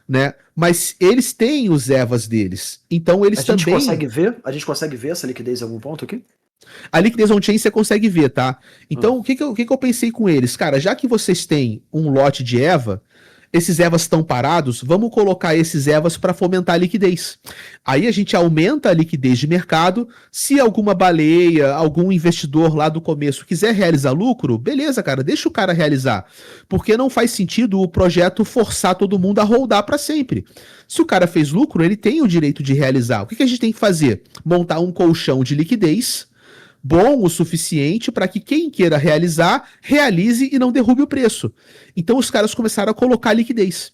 Né? Mas eles têm os EVAs deles. Então eles também... A gente consegue ver essa liquidez em algum ponto aqui? A liquidez on-chain você consegue ver, tá? Então o que eu pensei com eles? Cara, já que vocês têm um lote de EVA, esses EVAs estão parados, vamos colocar esses EVAs para fomentar a liquidez. Aí a gente aumenta a liquidez de mercado. Se alguma baleia, algum investidor lá do começo quiser realizar lucro, beleza, cara, deixa o cara realizar. Porque não faz sentido o projeto forçar todo mundo a holdar para sempre. Se o cara fez lucro, ele tem o direito de realizar. O que a gente tem que fazer? Montar um colchão de liquidez bom o suficiente para que quem queira realizar, realize e não derrube o preço. Então os caras começaram a colocar liquidez.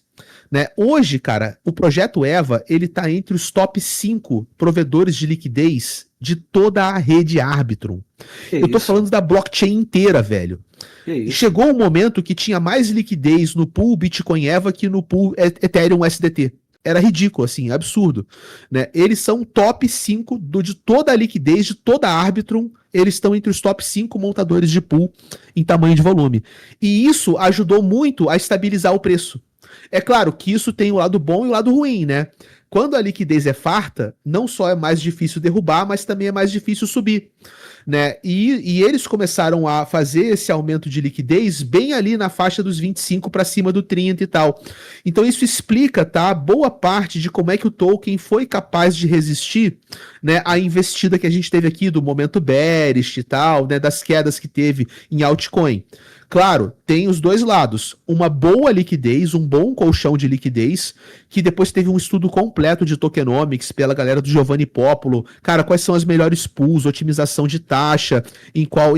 Né? Hoje, cara, o projeto EVA, ele tá entre os top 5 provedores de liquidez de toda a rede Arbitrum. Eu tô falando da blockchain inteira, velho. Chegou um momento que tinha mais liquidez no pool Bitcoin EVA que no pool Ethereum USDT. Era ridículo, assim, absurdo. Né? Eles são top 5 de toda a liquidez, de toda a Arbitrum. Eles estão entre os top 5 montadores de pool em tamanho de volume. E isso ajudou muito a estabilizar o preço. É claro que isso tem o lado bom e o lado ruim, né? Quando a liquidez é farta, não só é mais difícil derrubar, mas também é mais difícil subir. Né? E eles começaram a fazer esse aumento de liquidez bem ali na faixa dos 25 para cima do 30 e tal. Então isso explica, tá, boa parte de como é que o token foi capaz de resistir, né, à investida que a gente teve aqui do momento bearish e tal, né, das quedas que teve em altcoin. Claro, tem os dois lados. Uma boa liquidez, um bom colchão de liquidez, que depois teve um estudo completo de tokenomics pela galera do Giovanni Popolo. Cara, quais são as melhores pools, otimização de taxa, em qual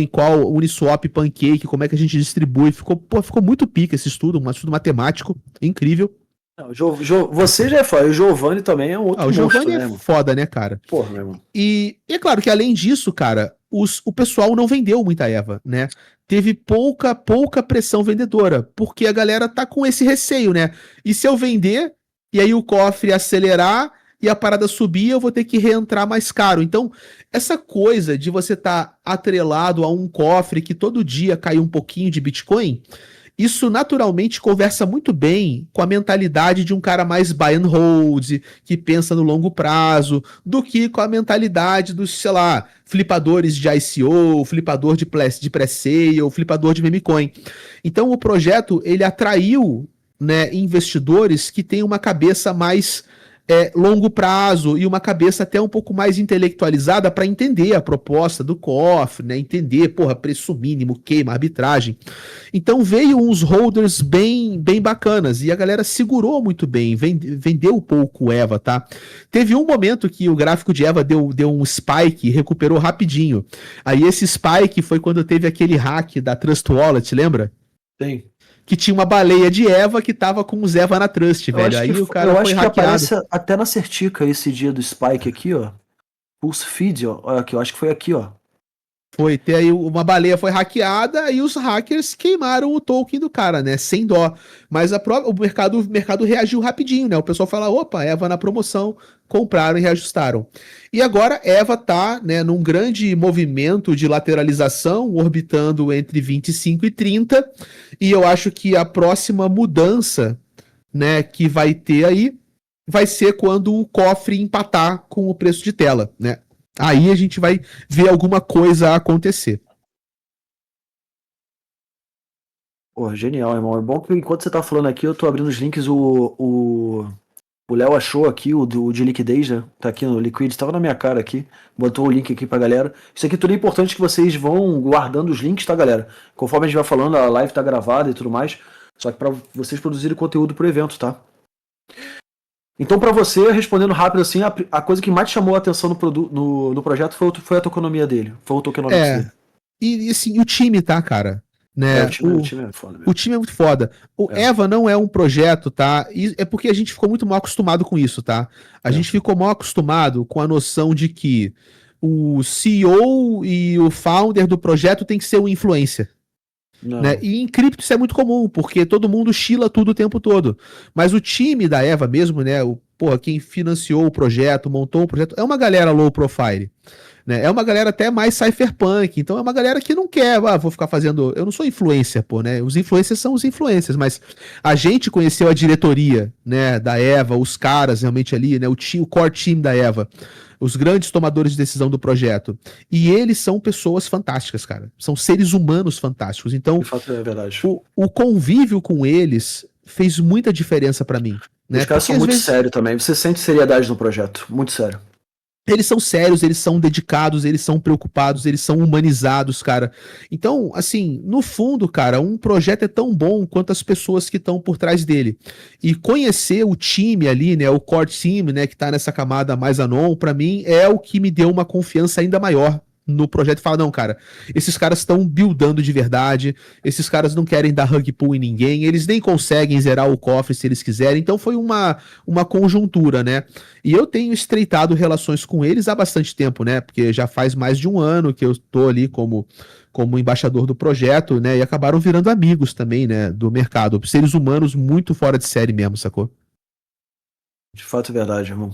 Uniswap, Pancake, como é que a gente distribui. Ficou muito pica esse estudo, um estudo matemático, incrível. Não, você já é foda, o Giovanni também é um outro o Giovanni monstro, é foda, né, cara? Porra, meu irmão. E é claro que além disso, cara, o pessoal não vendeu muita EVA, né? Teve pouca pressão vendedora, porque a galera tá com esse receio, né? E se eu vender, e aí o cofre acelerar e a parada subir, eu vou ter que reentrar mais caro. Então, essa coisa de você tá atrelado a um cofre que todo dia cai um pouquinho de Bitcoin, isso naturalmente conversa muito bem com a mentalidade de um cara mais buy and hold, que pensa no longo prazo, do que com a mentalidade dos, sei lá, flipadores de ICO, flipador de pré-sale, flipador de meme coin. Então o projeto, ele atraiu, né, investidores que têm uma cabeça mais longo prazo e uma cabeça até um pouco mais intelectualizada para entender a proposta do cofre, né? Entender, preço mínimo, queima, arbitragem. Então veio uns holders bem bacanas e a galera segurou muito bem, vendeu pouco o EVA, tá? Teve um momento que o gráfico de EVA deu um spike e recuperou rapidinho. Aí esse spike foi quando teve aquele hack da Trust Wallet, lembra? Sim. Que tinha uma baleia de EVA que tava com os EVA na Trust, velho. Aí o cara foi hackeado. Eu acho que aparece até na Certica esse dia do Spike aqui, ó. Pulse Feed, ó. Olha aqui, eu acho que foi aqui, ó. Foi, ter aí uma baleia foi hackeada e os hackers queimaram o token do cara, né? Sem dó. Mas o mercado reagiu rapidinho, né? O pessoal fala, opa, EVA na promoção, compraram e reajustaram. E agora EVA tá, né, num grande movimento de lateralização, orbitando entre 25 e 30. E eu acho que a próxima mudança, né, que vai ter aí vai ser quando o cofre empatar com o preço de tela, né? Aí a gente vai ver alguma coisa acontecer. Pô, genial, irmão. É bom que enquanto você tá falando aqui, eu tô abrindo os links. O Léo achou aqui o de liquidez, né? Tá aqui no Liquid, tava na minha cara aqui. Botou o link aqui pra galera. Isso aqui tudo é importante que vocês vão guardando os links, tá, galera? Conforme a gente vai falando, a live tá gravada e tudo mais. Só que pra vocês produzirem conteúdo pro evento, tá? Então, para você, respondendo rápido assim, a coisa que mais chamou a atenção no projeto foi a tokenomia dele. Foi o tokenomics dele. E assim, o time, tá, cara? Né? O time é foda mesmo. O time é muito foda. O EVA não é um projeto, tá? E é porque a gente ficou muito mal acostumado com isso, tá? A gente ficou mal acostumado com a noção de que o CEO e o founder do projeto tem que ser um influencer. Né? E em cripto isso é muito comum, porque todo mundo chila tudo o tempo todo. Mas o time da EVA mesmo, né? Quem financiou o projeto, montou o projeto, é uma galera low profile. Né? É uma galera até mais cypherpunk. Então é uma galera que não quer, vou ficar fazendo. Eu não sou influencer, né? Os influencers são os influencers, mas a gente conheceu a diretoria, né, da EVA, os caras realmente ali, né? O core team da EVA. Os grandes tomadores de decisão do projeto. E eles são pessoas fantásticas, cara. São seres humanos fantásticos. Então, de fato, é verdade. O convívio com eles fez muita diferença pra mim. Né? Os caras são muito sérios também. Você sente seriedade no projeto. Muito sério. Eles são sérios, eles são dedicados, eles são preocupados, eles são humanizados, cara. Então, assim, no fundo, cara, um projeto é tão bom quanto as pessoas que estão por trás dele. E conhecer o time ali, né, o core team, né, que tá nessa camada mais anon, pra mim é o que me deu uma confiança ainda maior no projeto e fala, não, cara, esses caras estão buildando de verdade, esses caras não querem dar rug pull em ninguém, eles nem conseguem zerar o cofre se eles quiserem, então foi uma conjuntura, né? E eu tenho estreitado relações com eles há bastante tempo, né? Porque já faz mais de um ano que eu tô ali como embaixador do projeto, né? E acabaram virando amigos também, né? Do mercado, seres humanos muito fora de série mesmo, sacou? De fato é verdade, irmão.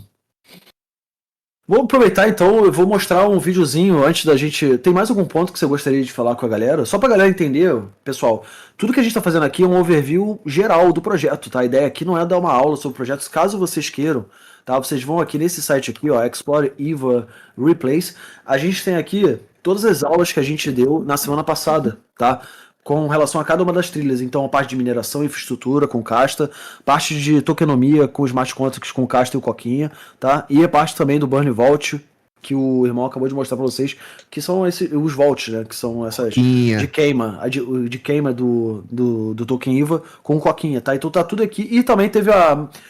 Vou aproveitar então, eu vou mostrar um videozinho antes da gente... Tem mais algum ponto que você gostaria de falar com a galera? Só pra galera entender, pessoal, tudo que a gente tá fazendo aqui é um overview geral do projeto, tá? A ideia aqui não é dar uma aula sobre projetos, caso vocês queiram, tá? Vocês vão aqui nesse site aqui, ó, Explore EVA Replace. A gente tem aqui todas as aulas que a gente deu na semana passada, tá? Com relação a cada uma das trilhas. Então, a parte de mineração e infraestrutura com Casta, parte de tokenomia com Smart Contracts com Casta e o Coquinha, tá? E a parte também do Burn Vault, que o irmão acabou de mostrar pra vocês, que são os vaults, né? Que são essas de queima, de queima do token IVA com Coquinha, tá? Então tá tudo aqui. E também teve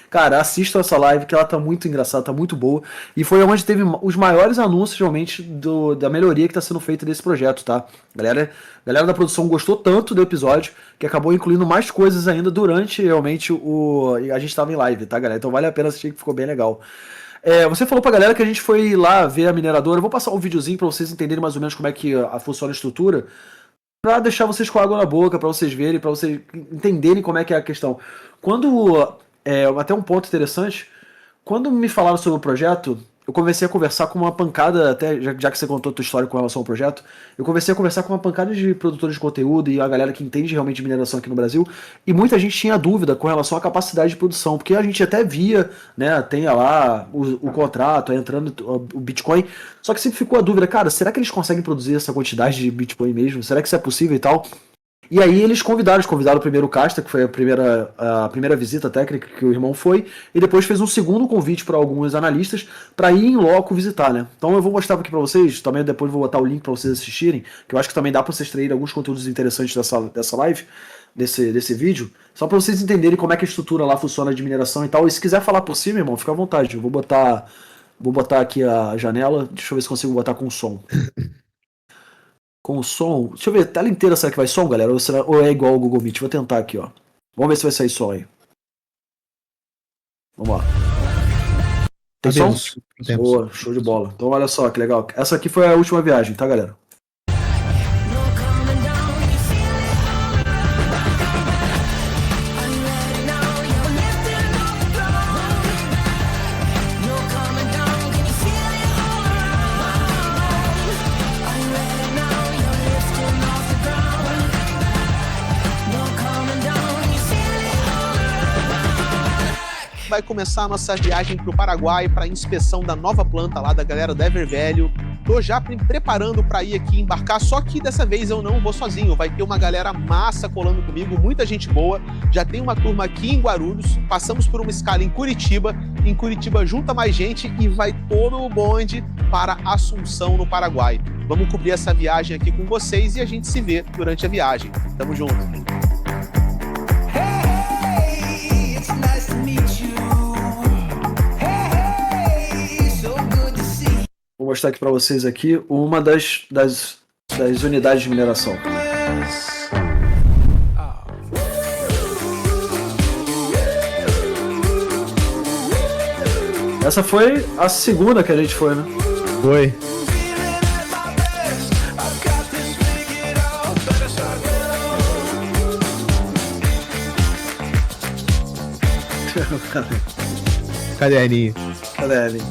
Cara, assistam essa live, que ela tá muito engraçada, tá muito boa. E foi onde teve os maiores anúncios, realmente, da melhoria que tá sendo feita desse projeto, tá? Galera da produção gostou tanto do episódio que acabou incluindo mais coisas ainda durante, realmente, a gente tava em live, tá, galera? Então vale a pena assistir, que ficou bem legal. Você falou pra galera que a gente foi lá ver a mineradora. Eu vou passar um videozinho pra vocês entenderem mais ou menos como é que funciona a estrutura, pra deixar vocês com água na boca, pra vocês verem, pra vocês entenderem como é que é a questão. Até um ponto interessante, quando me falaram sobre o projeto, eu comecei a conversar com uma pancada, até já que você contou a tua história com relação ao projeto, eu comecei a conversar com uma pancada de produtores de conteúdo e a galera que entende realmente de mineração aqui no Brasil, e muita gente tinha dúvida com relação à capacidade de produção, porque a gente até via, né, tem lá o contrato, entrando o Bitcoin, só que sempre ficou a dúvida, cara, será que eles conseguem produzir essa quantidade de Bitcoin mesmo? Será que isso é possível e tal? E aí eles convidaram primeiro o Casta, que foi a primeira visita técnica que o irmão foi, e depois fez um segundo convite para alguns analistas para ir em loco visitar, né? Então eu vou mostrar aqui para vocês, também depois vou botar o link para vocês assistirem, que eu acho que também dá para vocês extrair alguns conteúdos interessantes dessa live, desse vídeo, só para vocês entenderem como é que a estrutura lá funciona de mineração e tal. E se quiser falar por cima, irmão, fica à vontade. Eu vou botar aqui a janela, deixa eu ver se consigo botar com som. Com o som. Deixa eu ver, tela inteira, será que vai som, galera? Ou é igual ao Google Meet? Vou tentar aqui, ó. Vamos ver se vai sair som aí. Vamos lá. Tem som? Boa, show de bola. Então olha só que legal. Essa aqui foi a última viagem, tá, galera? Vai começar a nossa viagem para o Paraguai para inspeção da nova planta lá da galera da Evervelho. Tô já preparando para ir aqui embarcar, só que dessa vez eu não vou sozinho, vai ter uma galera massa colando comigo, muita gente boa. Já tem uma turma aqui em Guarulhos, passamos por uma escala em Curitiba junta mais gente e vai todo o bonde para Assunção, no Paraguai. Vamos cobrir essa viagem aqui com vocês e a gente se vê durante a viagem. Tamo junto. Vou mostrar aqui para vocês aqui uma das unidades de mineração. Essa foi a segunda que a gente foi, né? Foi. Cadê a Aninha? Cadê a Aninha?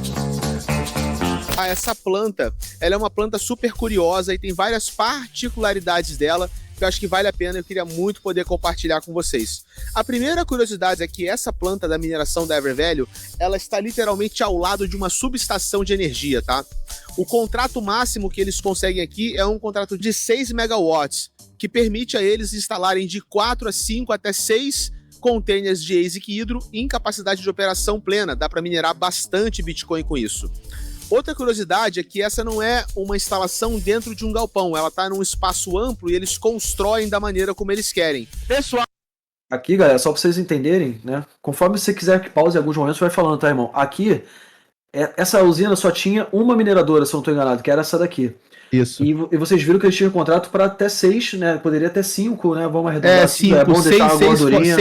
Essa planta, ela é uma planta super curiosa e tem várias particularidades dela que eu acho que vale a pena, eu queria muito poder compartilhar com vocês. A primeira curiosidade é que essa planta da mineração da Evervelho, ela está literalmente ao lado de uma subestação de energia, tá? O contrato máximo que eles conseguem aqui é um contrato de 6 megawatts, que permite a eles instalarem de 4 a 5 até 6 containers de ASIC Hydro em capacidade de operação plena. Dá para minerar bastante Bitcoin com isso. Outra curiosidade é que essa não é uma instalação dentro de um galpão, ela está num espaço amplo e eles constroem da maneira como eles querem. Pessoal, aqui, galera, só para vocês entenderem, né? Conforme você quiser que pause em alguns momentos, vai falando, tá, irmão? Aqui, essa usina só tinha uma mineradora, se eu não estou enganado, que era essa daqui. Isso. E vocês viram que eles tinham contrato para até 6, né? Poderia até 5, né? Vamos arredondar. 5, é bom deixar uma gordurinha.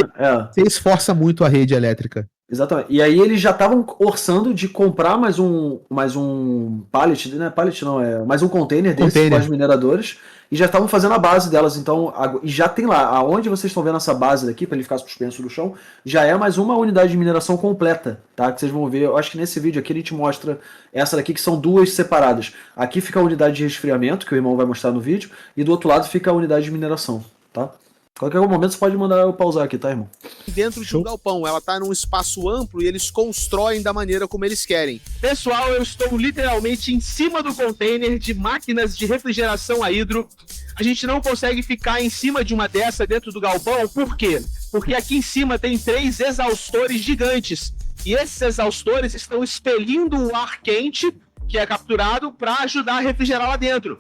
Você esforça muito a rede elétrica. Exatamente. E aí eles já estavam orçando de comprar mais um pallet, né? Pallet não, mais um container desse com as mineradoras. E já estavam fazendo a base delas. Então, e já tem lá, aonde vocês estão vendo essa base daqui, para ele ficar suspenso no chão, já é mais uma unidade de mineração completa, tá? Que vocês vão ver. Eu acho que nesse vídeo aqui a gente mostra essa daqui, que são duas separadas. Aqui fica a unidade de resfriamento, que o irmão vai mostrar no vídeo, e do outro lado fica a unidade de mineração, tá? Qualquer momento você pode mandar eu pausar aqui, tá, irmão? Dentro de um galpão, ela tá num espaço amplo e eles constroem da maneira como eles querem. Pessoal, eu estou literalmente em cima do container de máquinas de refrigeração a hidro. A gente não consegue ficar em cima de uma dessa dentro do galpão, por quê? Porque aqui em cima tem 3 exaustores gigantes. E esses exaustores estão expelindo o ar quente, que é capturado, para ajudar a refrigerar lá dentro.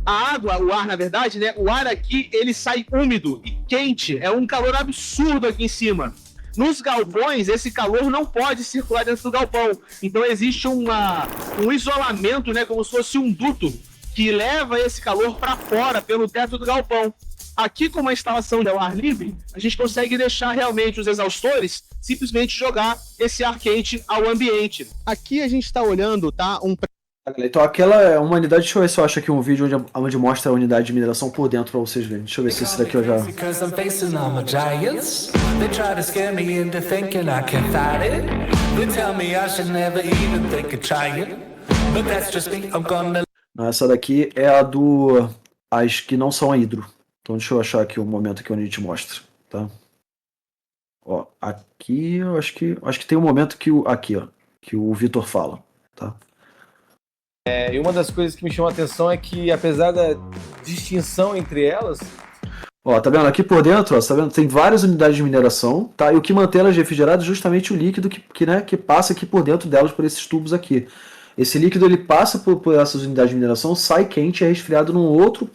A água, o ar na verdade, né? O ar aqui, ele sai úmido e quente. É um calor absurdo aqui em cima. Nos galpões, esse calor não pode circular dentro do galpão. Então existe um isolamento, né? Como se fosse um duto que leva esse calor para fora, pelo teto do galpão. Aqui, com a instalação de ar livre, a gente consegue deixar realmente os exaustores simplesmente jogar esse ar quente ao ambiente. Aqui a gente está olhando, tá? Então aquela é uma unidade, deixa eu ver se eu acho aqui um vídeo onde mostra a unidade de mineração por dentro pra vocês verem. Deixa eu ver se esse daqui eu já... Não, essa daqui é a as que não são a hidro. Então deixa eu achar aqui o momento que a gente mostra, tá? Ó, aqui eu acho que tem um momento que que o Vitor fala, tá? E uma das coisas que me chamou a atenção é que, apesar da distinção entre elas... Ó, tá vendo? Aqui por dentro, ó, tá vendo? Tem várias unidades de mineração, tá? E o que mantém elas refrigeradas é justamente o líquido que passa aqui por dentro delas, por esses tubos aqui. Esse líquido, ele passa por essas unidades de mineração, sai quente e é resfriado num outro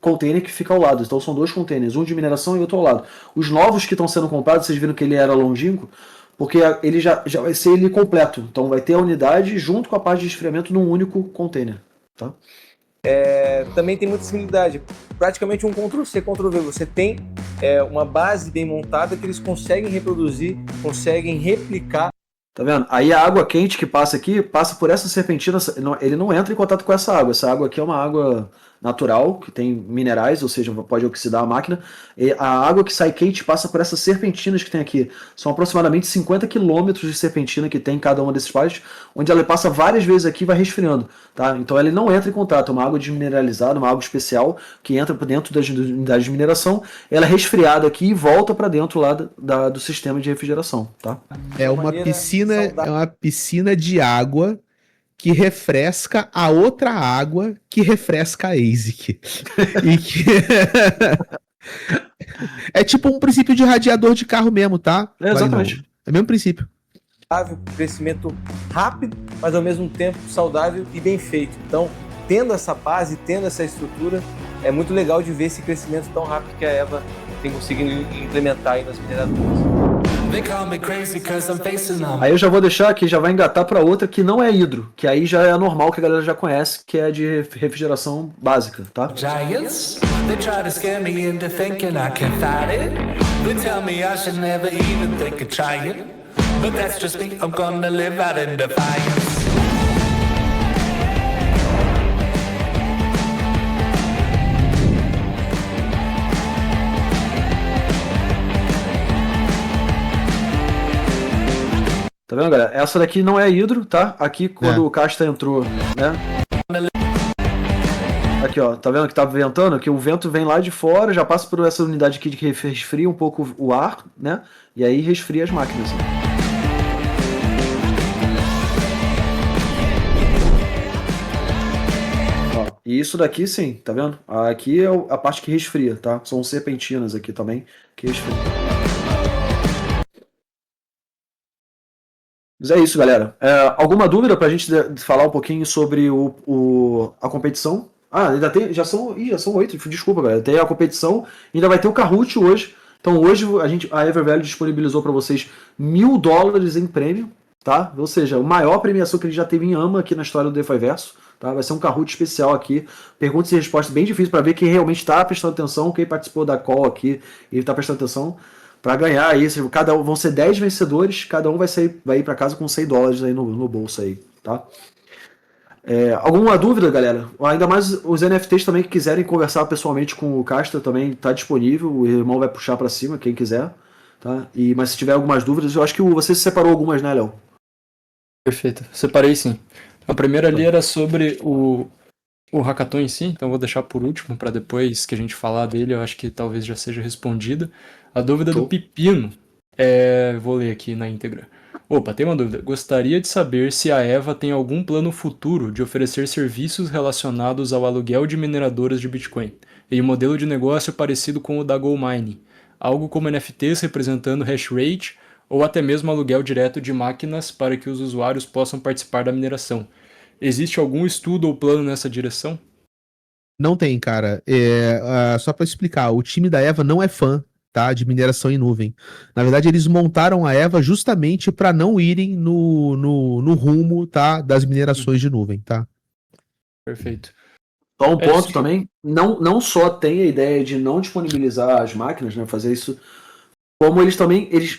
container que fica ao lado. Então são 2 containers, um de mineração e outro ao lado. Os novos que estão sendo comprados, vocês viram que ele era longínquo, porque ele já vai ser ele completo. Então vai ter a unidade junto com a parte de resfriamento num único container. Tá? Também tem muita similitude. Praticamente um Ctrl-C, Ctrl-V. Você tem uma base bem montada que eles conseguem reproduzir, conseguem replicar. Tá vendo? Aí a água quente que passa aqui, passa por essa serpentina, ele não entra em contato com essa água. Essa água aqui é uma água natural, que tem minerais, ou seja, pode oxidar a máquina. E a água que sai quente passa por essas serpentinas que tem aqui. São aproximadamente 50 quilômetros de serpentina que tem em cada uma desses pallets, onde ela passa várias vezes aqui e vai resfriando. Tá? Então ela não entra em contato, é uma água desmineralizada, uma água especial, que entra por dentro das unidades de mineração, ela é resfriada aqui e volta para dentro lá do sistema de refrigeração. Tá? É uma piscina de água que refresca a outra água que refresca a ASIC. E que... é tipo um princípio de radiador de carro mesmo, tá? Exatamente. É o mesmo princípio. Crescimento rápido, mas ao mesmo tempo saudável e bem feito. Então, tendo essa base, tendo essa estrutura, é muito legal de ver esse crescimento tão rápido que a EVA tem conseguido implementar aí nas mineradoras. Aí eu já vou deixar aqui, já vai engatar para outra que não é hidro, que aí já é normal, que a galera já conhece, que é de refrigeração básica, tá? Giants, they try to scare me into thinking I can fight it. They tell me I should never even think of trying. But that's just me, I'm gonna live out in defiance. Tá vendo, galera? Essa daqui não é hidro, tá? Aqui, quando o Casta entrou, né? Aqui, ó. Tá vendo que tá ventando? Que o vento vem lá de fora, já passa por essa unidade aqui que resfria um pouco o ar, né? E aí resfria as máquinas. Ó, e isso daqui, sim, tá vendo? Aqui é a parte que resfria, tá? São serpentinas aqui também que resfriam. Mas é isso, galera. Alguma dúvida pra gente falar um pouquinho sobre a competição? Ah, ainda tem. Já são 8, desculpa, galera. Tem a competição, ainda vai ter o Kahoot hoje. Então hoje a Evervalue disponibilizou para vocês $1.000 em prêmio, tá? Ou seja, a maior premiação que ele já teve em AMA aqui na história do DeFiverso, tá? Vai ser um Kahoot especial aqui. Perguntas e respostas bem difíceis para ver quem realmente está prestando atenção, quem participou da call aqui e está prestando atenção. Para ganhar aí, vão ser 10 vencedores, cada um vai ir para casa com $100 aí no bolso aí, tá? Alguma dúvida, galera? Ainda mais os NFTs também que quiserem conversar pessoalmente com o Castro também está disponível, o irmão vai puxar para cima, quem quiser, tá? Mas se tiver algumas dúvidas, eu acho que você separou algumas, né, Léo? Perfeito, separei sim. A primeira ali era sobre o hackathon em si, então vou deixar por último para depois que a gente falar dele, eu acho que talvez já seja respondida. A dúvida do Pepino, vou ler aqui na íntegra. Opa, tem uma dúvida. Gostaria de saber se a Eva tem algum plano futuro de oferecer serviços relacionados ao aluguel de mineradoras de Bitcoin, em um modelo de negócio parecido com o da GoMining, algo como NFTs representando hash rate ou até mesmo aluguel direto de máquinas para que os usuários possam participar da mineração. Existe algum estudo ou plano nessa direção? Não tem, cara. Só para explicar, o time da Eva não é fã, tá, de mineração em nuvem. Na verdade, eles montaram a Eva justamente para não irem no rumo, tá, das minerações de nuvem, tá? Perfeito. Só um ponto também, não só tem a ideia de não disponibilizar as máquinas, né, fazer isso, como eles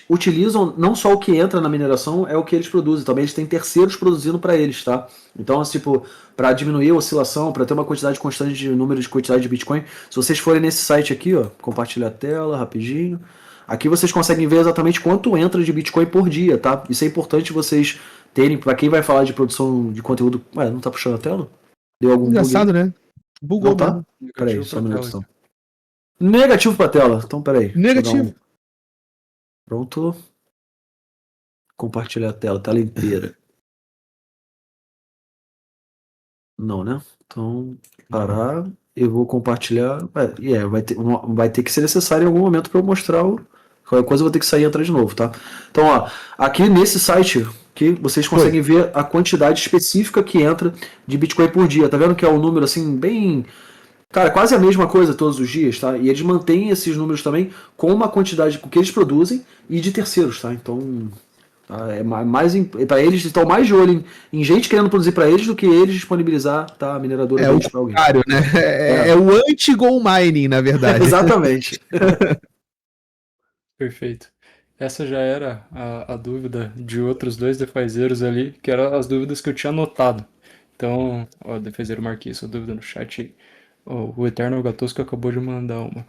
utilizam não só o que entra na mineração, é o que eles produzem, também eles têm terceiros produzindo para eles, tá? Então, tipo, para diminuir a oscilação, para ter uma quantidade constante de número de quantidade de Bitcoin, se vocês forem nesse site aqui, ó, compartilhar a tela rapidinho, aqui vocês conseguem ver exatamente quanto entra de Bitcoin por dia, tá? Isso é importante vocês terem, para quem vai falar de produção de conteúdo. Ué, não tá puxando a tela? Deu algum Engraçado, bug? né? Bugou, Não tá? mesmo. Peraí, só uma minuto. Negativo pra tela. Então, peraí. Negativo. Pronto. Compartilhar a tela inteira. Não, né? Então, parar. Eu vou compartilhar. Vai ter que ser necessário em algum momento para eu mostrar qualquer coisa eu vou ter que sair e entrar de novo, tá? Então, ó, aqui nesse site que vocês conseguem ver a quantidade específica que entra de Bitcoin por dia. Tá vendo que é um número assim bem, cara, quase a mesma coisa todos os dias, tá? E eles mantêm esses números também com uma quantidade que eles produzem e de terceiros, tá? Então, tá? Para eles estão mais de olho em gente querendo produzir para eles do que eles disponibilizar, tá, a mineradora deles para alguém. Contrário, né? É o anti-gold mining, na verdade. Exatamente. Perfeito. Essa já era a dúvida de outros dois defazeiros ali, que eram as dúvidas que eu tinha anotado. Então, ó, defezeiro Marquinhos, sua dúvida no chat. O Eterno Gatosco acabou de mandar uma.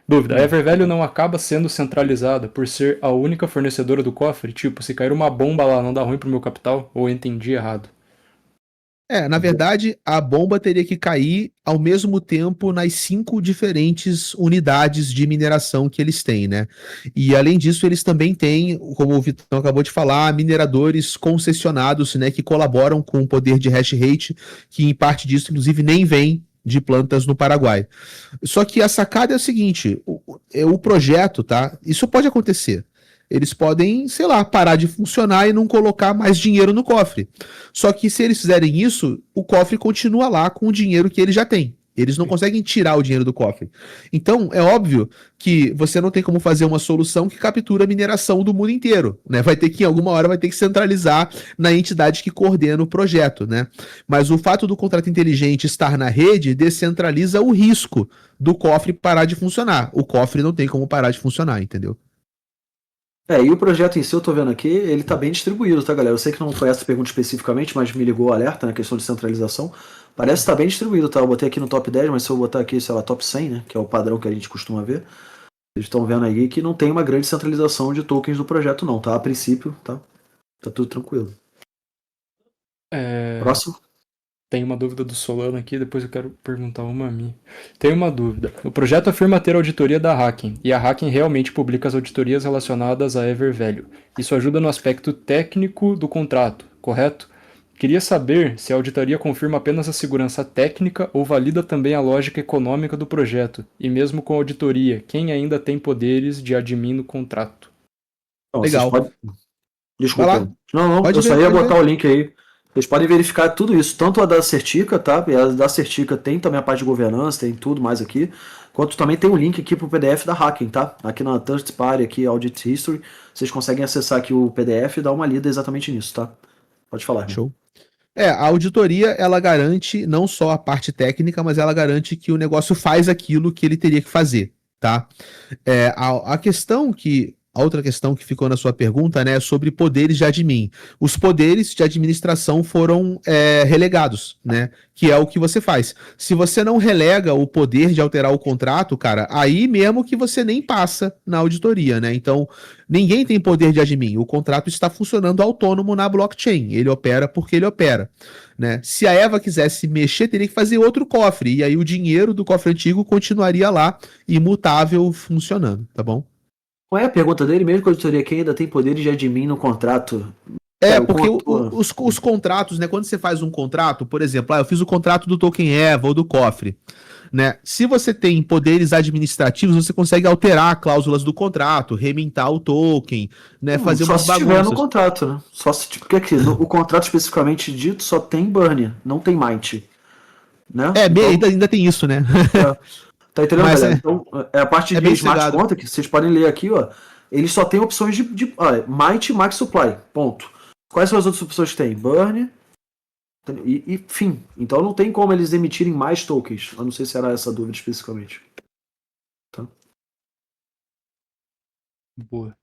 Dúvida, a Evervalue não acaba sendo centralizada por ser a única fornecedora do cofre? Tipo, se cair uma bomba lá, não dá ruim pro meu capital? Ou eu entendi errado? Na verdade, a bomba teria que cair ao mesmo tempo nas 5 diferentes unidades de mineração que eles têm, né? E além disso, eles também têm, como o Vitão acabou de falar, mineradores concessionados, né, que colaboram com o poder de hash rate, que em parte disso, inclusive, nem vem de plantas no Paraguai. Só que a sacada é o seguinte, o projeto, tá? Isso pode acontecer. Eles podem, sei lá, parar de funcionar e não colocar mais dinheiro no cofre. Só que se eles fizerem isso, o cofre continua lá com o dinheiro que eles já têm. Eles não conseguem tirar o dinheiro do cofre. Então, é óbvio que você não tem como fazer uma solução que captura a mineração do mundo inteiro, né? Vai ter que, em alguma hora, vai ter que centralizar na entidade que coordena o projeto, né? Mas o fato do contrato inteligente estar na rede descentraliza o risco do cofre parar de funcionar. O cofre não tem como parar de funcionar, entendeu? E o projeto em si, eu tô vendo aqui, ele tá bem distribuído, tá, galera? Eu sei que não foi essa pergunta especificamente, mas me ligou o alerta na questão de centralização. Parece que tá bem distribuído, tá? Eu botei aqui no top 10, mas se eu botar aqui, sei lá, top 100, né? Que é o padrão que a gente costuma ver. Vocês estão vendo aí que não tem uma grande centralização de tokens do projeto, não, tá? A princípio, tá? Tá tudo tranquilo. Próximo. Tem uma dúvida do Solano aqui, depois eu quero perguntar uma a mim. Tem uma dúvida. O projeto afirma ter auditoria da Hacking, e a Hacking realmente publica as auditorias relacionadas à Evervalue. Isso ajuda no aspecto técnico do contrato, correto? Queria saber se a auditoria confirma apenas a segurança técnica ou valida também a lógica econômica do projeto, e mesmo com a auditoria, quem ainda tem poderes de admin no contrato? Legal. Desculpa. Vai lá. Não, Pode eu ver, só ia pode botar ver. o link aí. Vocês podem verificar tudo isso, tanto a da Certica, tá? E a da Certica tem também a parte de governança, tem tudo mais aqui, quanto também tem o link aqui pro PDF da Hacking, tá? Aqui na Third Party, aqui, Audit History, vocês conseguem acessar aqui o PDF e dar uma lida exatamente nisso, tá? Pode falar, irmão. Show. A auditoria, ela garante não só a parte técnica, mas ela garante que o negócio faz aquilo que ele teria que fazer, tá? A outra questão que ficou na sua pergunta, né, é sobre poderes de admin. Os poderes de administração foram relegados, né, que é o que você faz. Se você não relega o poder de alterar o contrato, cara, aí mesmo que você nem passa na auditoria, né? Então, ninguém tem poder de admin. O contrato está funcionando autônomo na blockchain. Ele opera porque ele opera, né? Se a Eva quisesse mexer, teria que fazer outro cofre. E aí o dinheiro do cofre antigo continuaria lá, imutável, funcionando, tá bom? Qual é a pergunta dele mesmo, que a auditoria quem ainda tem poderes de admin no contrato? Porque conto- os contratos, né? Quando você faz um contrato, por exemplo, eu fiz o contrato do token Eva ou do cofre, né? Se você tem poderes administrativos, você consegue alterar cláusulas do contrato, remintar o token, né? Fazer só umas se tiver no bagunças. contrato, né? Só se porque aqui, o contrato especificamente dito só tem burn, não tem mint, né? Ainda tem isso, né? Tá entendendo, Mas galera? é- Então, a parte é de bem smart cegado. contract, vocês podem ler aqui, ó. Eles só tem opções de mint e max supply. Ponto. Quais são as outras opções que tem? Burn e fim. Então não tem como eles emitirem mais tokens. Eu não sei se era essa a dúvida especificamente. Boa.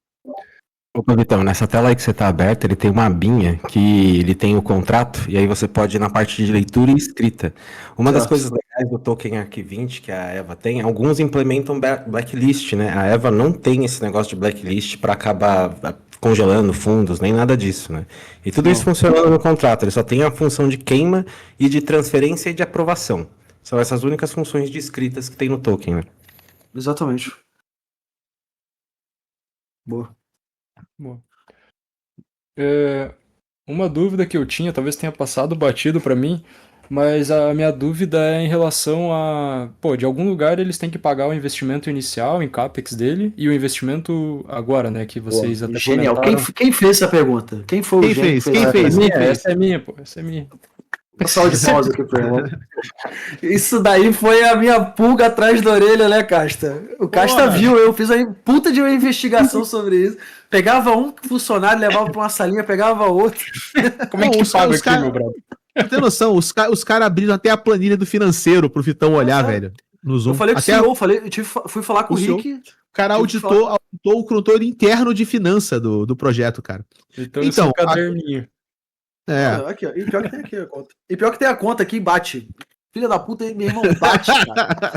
Opa, Vitão, nessa tela aí que você está aberta, ele tem uma abinha que ele tem o contrato, e aí você pode ir na parte de leitura e escrita. Uma das Certo. coisas legais do token Arc20 que a Eva tem, alguns implementam blacklist, né? A Eva não tem esse negócio de blacklist para acabar congelando fundos, nem nada disso, né? E tudo isso funciona no contrato, ele só tem a função de queima e de transferência e de aprovação. São essas únicas funções de escritas que tem no token, né? Exatamente. Boa. Boa. Uma dúvida que eu tinha, talvez tenha passado batido para mim, mas a minha dúvida é em relação a, de algum lugar eles têm que pagar o investimento inicial em CAPEX dele e o investimento agora, né, que vocês até Genial. comentaram. Quem fez essa pergunta? Quem foi Quem o gênio fez? que Quem essa fez? pergunta? Essa é minha, pô, essa é minha. Uma salva de pausa aqui pro irmão. Isso daí foi a minha pulga atrás da orelha, né, Casta? O Casta viu, eu fiz uma puta de uma investigação sobre isso. Pegava um funcionário, levava pra uma salinha, pegava outro. Como é que paga aqui, meu brother? Não tem noção, os caras abriram até a planilha do financeiro pro Vitão olhar, velho. No Zoom. Eu falei com o Até CEO, fui falar com o o CEO. Rick. O cara auditou o controle interno de finança do projeto, cara. Então, Então, esse caderninho. Aqui, ó. E pior que tem aqui a conta. E pior que tem a conta aqui e bate. Filha da puta, meu irmão bate, cara.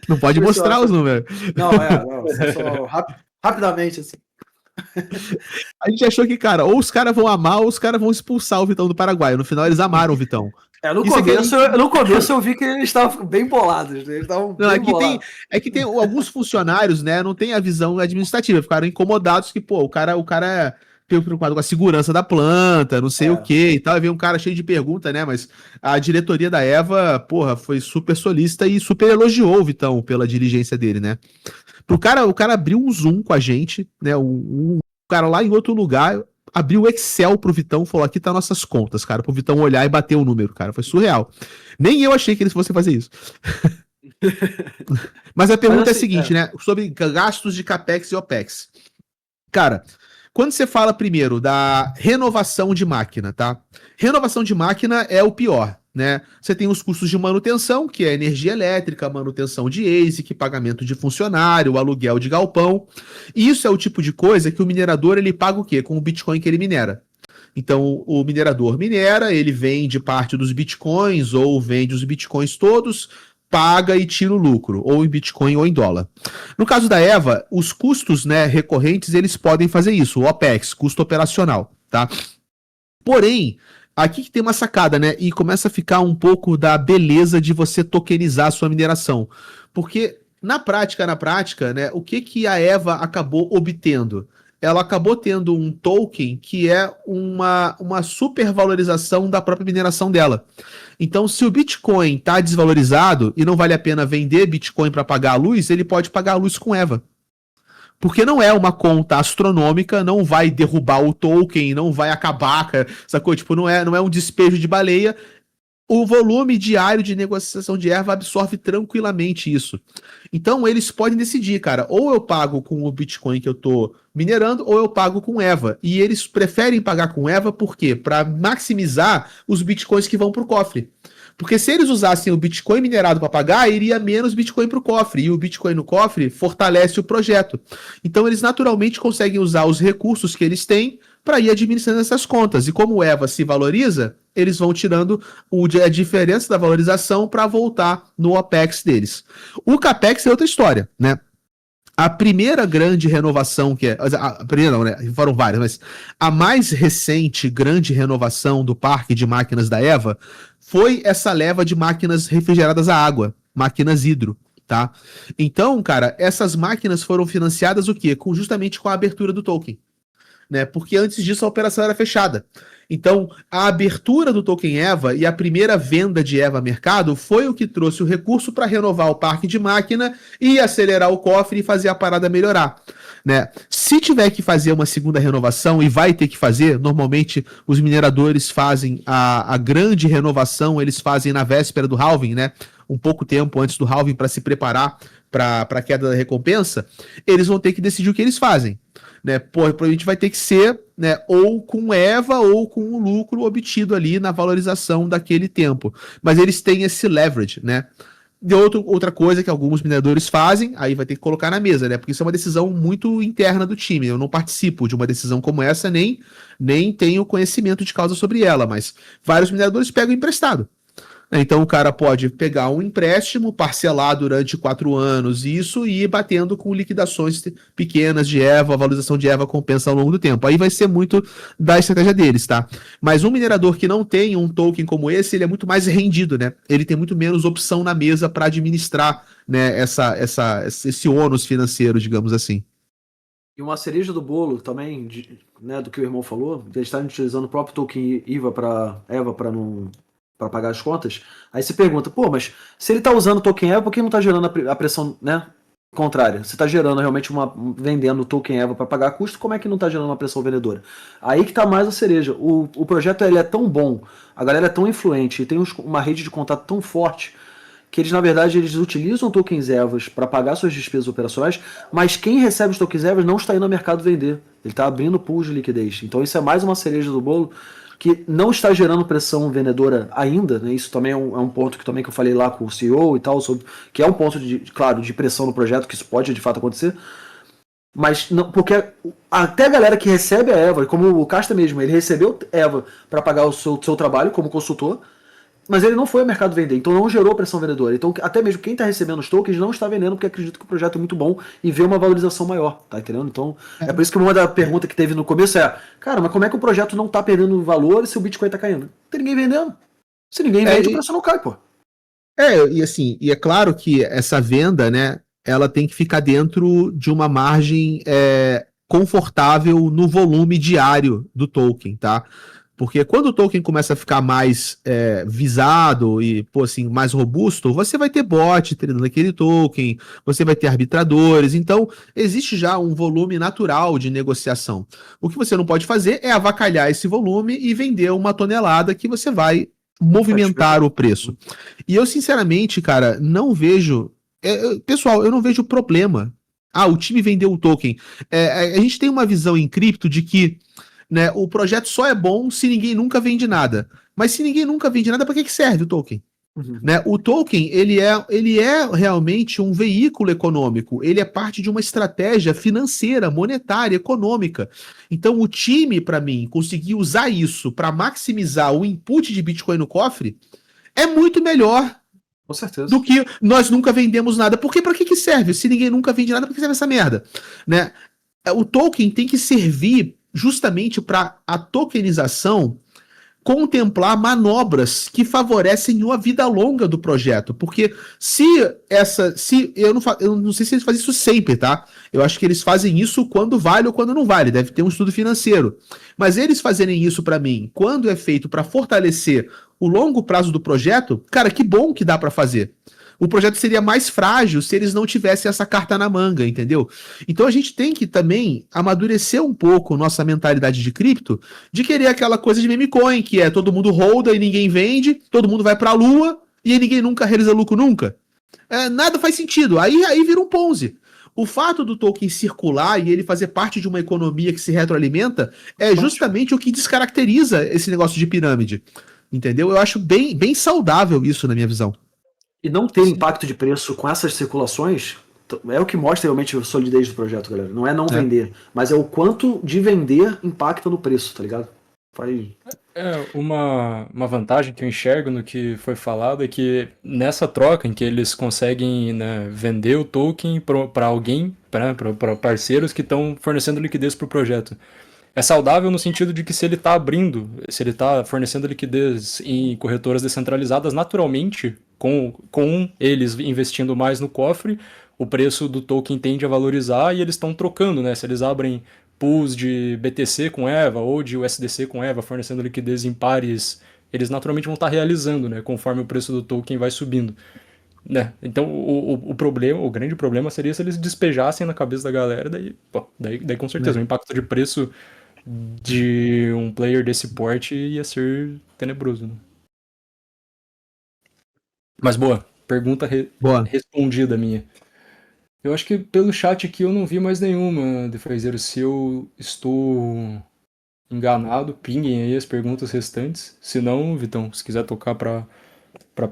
Não pode mostrar os números. Não, só rapidamente, assim. A gente achou que, cara, ou os caras vão amar ou os caras vão expulsar o Vitão do Paraguai. No final, eles amaram o Vitão. No começo eu vi que eles estavam bem bolados. Né? Eles estavam Não, bem bolados. é que tem alguns funcionários, né, não tem a visão administrativa, ficaram incomodados que, o cara é preocupado com a segurança da planta, não sei o que e tal, e veio um cara cheio de pergunta, né, mas a diretoria da Eva, foi super solícita e super elogiou o Vitão pela diligência dele, né. O cara abriu um Zoom com a gente, né, um cara lá em outro lugar, abriu o Excel pro Vitão, falou, aqui tá nossas contas, cara, pro Vitão olhar e bater o número, cara, foi surreal. Nem eu achei que eles fossem fazer isso. Mas a pergunta é a seguinte, né, sobre gastos de CAPEX e OPEX. Cara, quando você fala primeiro da renovação de máquina, tá? Renovação de máquina é o pior, né? Você tem os custos de manutenção, que é energia elétrica, manutenção de ASIC, pagamento de funcionário, aluguel de galpão. E isso é o tipo de coisa que o minerador ele paga o quê? Com o Bitcoin que ele minera. Então, o minerador minera, ele vende parte dos Bitcoins ou vende os Bitcoins todos, paga e tira o lucro, ou em Bitcoin ou em dólar. No caso da Eva, os custos, né, recorrentes, eles podem fazer isso, o OPEX, custo operacional, tá? Porém, aqui que tem uma sacada, né, e começa a ficar um pouco da beleza de você tokenizar a sua mineração. Porque, na prática, né, o que a Eva acabou obtendo? Ela acabou tendo um token que é uma supervalorização da própria mineração dela. Então, se o Bitcoin está desvalorizado e não vale a pena vender Bitcoin para pagar a luz, ele pode pagar a luz com Eva. Porque não é uma conta astronômica, não vai derrubar o token, não vai acabar, sacou? Tipo, não é um despejo de baleia. O volume diário de negociação de erva absorve tranquilamente isso. Então, eles podem decidir, cara, ou eu pago com o Bitcoin que eu tô minerando, ou eu pago com EVA. E eles preferem pagar com EVA por quê? Para maximizar os Bitcoins que vão pro cofre. Porque se eles usassem o Bitcoin minerado para pagar, iria menos Bitcoin para o cofre. E o Bitcoin no cofre fortalece o projeto. Então, eles naturalmente conseguem usar os recursos que eles têm para ir administrando essas contas. E como o EVA se valoriza, eles vão tirando a diferença da valorização para voltar no OPEX deles. O CAPEX é outra história, né? A primeira grande renovação, a primeira não, né? Foram várias, mas a mais recente grande renovação do parque de máquinas da EVA foi essa leva de máquinas refrigeradas a água, máquinas hidro, tá? Então, cara, essas máquinas foram financiadas o quê? Justamente com a abertura do token, né? Porque antes disso a operação era fechada. Então, a abertura do token EVA e a primeira venda de EVA a mercado foi o que trouxe o recurso para renovar o parque de máquina e acelerar o cofre e fazer a parada melhorar, né? Se tiver que fazer uma segunda renovação, e vai ter que fazer, normalmente os mineradores fazem a grande renovação, eles fazem na véspera do halving, né? Um pouco tempo antes do halving para se preparar para a queda da recompensa, eles vão ter que decidir o que eles fazem, né? Provavelmente vai ter que ser, né, ou com EVA ou com o lucro obtido ali na valorização daquele tempo. Mas eles têm esse leverage, né? De outra coisa que alguns mineradores fazem, aí vai ter que colocar na mesa, né? Porque isso é uma decisão muito interna do time. Eu não participo de uma decisão como essa, nem tenho conhecimento de causa sobre ela, mas vários mineradores pegam emprestado. Então o cara pode pegar um empréstimo, parcelar durante 4 anos isso e ir batendo com liquidações pequenas de EVA, a valorização de EVA compensa ao longo do tempo. Aí vai ser muito da estratégia deles, tá? Mas um minerador que não tem um token como esse, ele é muito mais rendido, né? Ele tem muito menos opção na mesa para administrar, né, esse ônus financeiro, digamos assim. E uma cereja do bolo também, né, do que o irmão falou, eles estarem utilizando o próprio token EVA para pagar as contas. Aí você pergunta, pô, mas se ele está usando o token EVA, por que não está gerando a pressão, né, contrária? Você está gerando realmente vendendo o token EVA para pagar custo, como é que não está gerando uma pressão vendedora? Aí que está mais a cereja. O projeto ele é tão bom, a galera é tão influente, e tem uma rede de contato tão forte, que eles, na verdade, eles utilizam tokens EVAs para pagar suas despesas operacionais, mas quem recebe os tokens EVAs não está indo ao mercado vender. Ele está abrindo pools de liquidez. Então isso é mais uma cereja do bolo, que não está gerando pressão vendedora ainda, né? Isso também é um ponto que eu falei lá com o CEO e tal, que é um ponto, claro, de pressão no projeto, que isso pode de fato acontecer, mas não, porque até a galera que recebe a EVA, como o Casta mesmo, ele recebeu EVA para pagar o seu trabalho como consultor, mas ele não foi ao mercado vender, então não gerou pressão vendedora. Então até mesmo quem está recebendo os tokens não está vendendo porque acredita que o projeto é muito bom e vê uma valorização maior, tá entendendo? Então é por isso que uma da pergunta que teve no começo é, cara, mas como é que o projeto não está perdendo valor se o Bitcoin está caindo? Não tem ninguém vendendo. Se ninguém vende, o preço não cai, pô. E é claro que essa venda, né, ela tem que ficar dentro de uma margem confortável no volume diário do token, tá? Porque quando o token começa a ficar mais visado e, assim, mais robusto, você vai ter bot treinando aquele token, você vai ter arbitradores, então existe já um volume natural de negociação. O que você não pode fazer é avacalhar esse volume e vender uma tonelada que você vai movimentar o preço. E eu, sinceramente, cara, não vejo... pessoal, eu não vejo problema. O time vendeu o token. A gente tem uma visão em cripto de que, né, o projeto só é bom se ninguém nunca vende nada. Mas se ninguém nunca vende nada, para que serve o token? Né? O token, ele é realmente um veículo econômico, ele é parte de uma estratégia financeira, monetária, econômica. Então o time, para mim, conseguir usar isso para maximizar o input de Bitcoin no cofre é muito melhor, com certeza, do que nós nunca vendemos nada. Porque para que serve? Se ninguém nunca vende nada, para que serve essa merda? Né? O token tem que servir justamente para a tokenização contemplar manobras que favorecem a vida longa do projeto, porque eu não sei se eles fazem isso sempre, tá? Eu acho que eles fazem isso quando vale ou quando não vale, deve ter um estudo financeiro, mas eles fazerem isso para mim, quando é feito para fortalecer o longo prazo do projeto, cara, que bom que dá para fazer. o projeto seria mais frágil se eles não tivessem essa carta na manga, entendeu? Então a gente tem que também amadurecer um pouco nossa mentalidade de cripto, de querer aquela coisa de meme coin, que é todo mundo holda e ninguém vende, todo mundo vai pra lua e aí ninguém nunca realiza lucro nunca. Nada faz sentido, aí vira um Ponzi. O fato do token circular e ele fazer parte de uma economia que se retroalimenta é justamente o que descaracteriza esse negócio de pirâmide. Entendeu? Eu acho bem saudável isso na minha visão. E não ter impacto de preço com essas circulações é o que mostra realmente a solidez do projeto, galera. Não é não vender, mas é o quanto de vender impacta no preço, tá ligado? Uma vantagem que eu enxergo no que foi falado é que nessa troca em que eles conseguem, né, vender o token para alguém, para parceiros que estão fornecendo liquidez para o projeto. É saudável no sentido de que se ele está fornecendo liquidez em corretoras descentralizadas, naturalmente, com eles investindo mais no cofre, o preço do token tende a valorizar e eles estão trocando, né? Se eles abrem pools de BTC com EVA ou de USDC com EVA, fornecendo liquidez em pares, eles naturalmente vão estar realizando, né? Conforme o preço do token vai subindo. Né? Então o grande problema seria se eles despejassem na cabeça da galera, daí com certeza o impacto de preço de um player desse porte ia ser tenebroso. Né? Mas boa, pergunta respondida minha. Eu acho que pelo chat aqui eu não vi mais nenhuma, Defaizeiro. Se eu estou enganado, pinguem aí as perguntas restantes. Se não, Vitão, se quiser tocar pra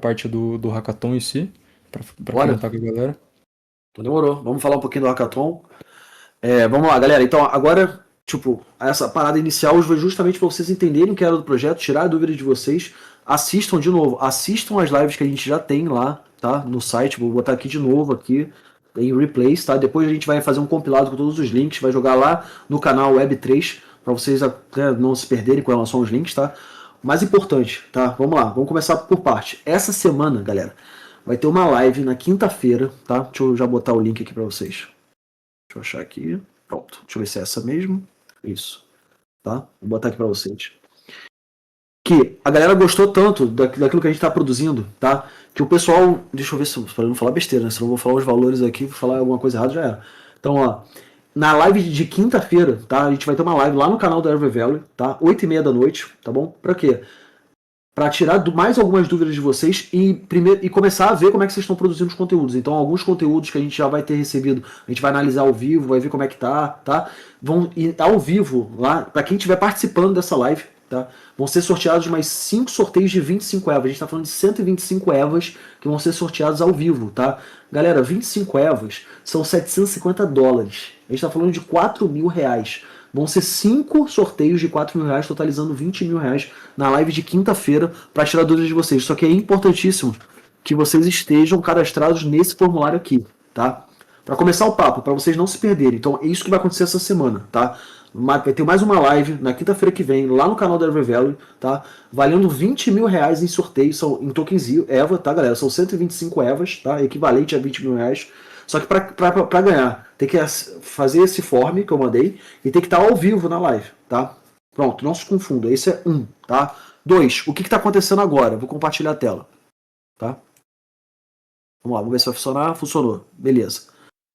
parte do hackathon em si, pra comentar com a galera. Então demorou. Vamos falar um pouquinho do hackathon. Vamos lá, galera. Então agora, essa parada inicial foi justamente para vocês entenderem o que era do projeto, tirar a dúvida de vocês. Assistam as lives que a gente já tem lá, tá? No site. Vou botar aqui de novo aqui em replays, tá? Depois a gente vai fazer um compilado com todos os links, vai jogar lá no canal Web3 para vocês não se perderem com relação aos links, tá? Mais importante, tá? Vamos lá, vamos começar por parte. Essa semana, galera, vai ter uma live na quinta-feira, tá? Deixa eu já botar o link aqui para vocês. Deixa eu achar aqui. Pronto, deixa eu ver se é essa mesmo. Isso, tá? Vou botar aqui para vocês. Que a galera gostou tanto daquilo que a gente está produzindo, tá? Que o pessoal, deixa eu ver se para não falar besteira, né? Se não vou falar os valores aqui, vou falar alguma coisa errada, já era. Então, ó, na live de quinta-feira, tá? A gente vai ter uma live lá no canal da Evervalley, tá? 8h30 da noite, tá bom? Pra quê? Pra tirar mais algumas dúvidas de vocês e começar a ver como é que vocês estão produzindo os conteúdos. Então, alguns conteúdos que a gente já vai ter recebido, a gente vai analisar ao vivo, vai ver como é que tá? Vão ir ao vivo lá, pra quem estiver participando dessa live, tá? Vão ser sorteados mais 5 sorteios de 25 EVAs. A gente está falando de 125 EVAs que vão ser sorteados ao vivo, tá? Galera, 25 EVAs são $750. A gente está falando de R$4.000. Vão ser 5 sorteios de R$4.000, totalizando R$20.000 na live de quinta-feira para tirar dúvidas de vocês. Só que é importantíssimo que vocês estejam cadastrados nesse formulário aqui, tá? Para começar o papo, para vocês não se perderem. Então é isso que vai acontecer essa semana, tá? Vai ter mais uma live na quinta-feira que vem, lá no canal da Evervalley, tá? Valendo R$20.000 em sorteio, em tokens EVA, tá, galera? São 125 EVAs, tá? Equivalente a R$20.000. Só que para ganhar, tem que fazer esse form que eu mandei e tem que estar ao vivo na live, tá? Pronto, não se confunda. Esse é 1, tá? 2, o que está acontecendo agora? Vou compartilhar a tela, tá? Vamos lá, vamos ver se vai funcionar. Funcionou, beleza.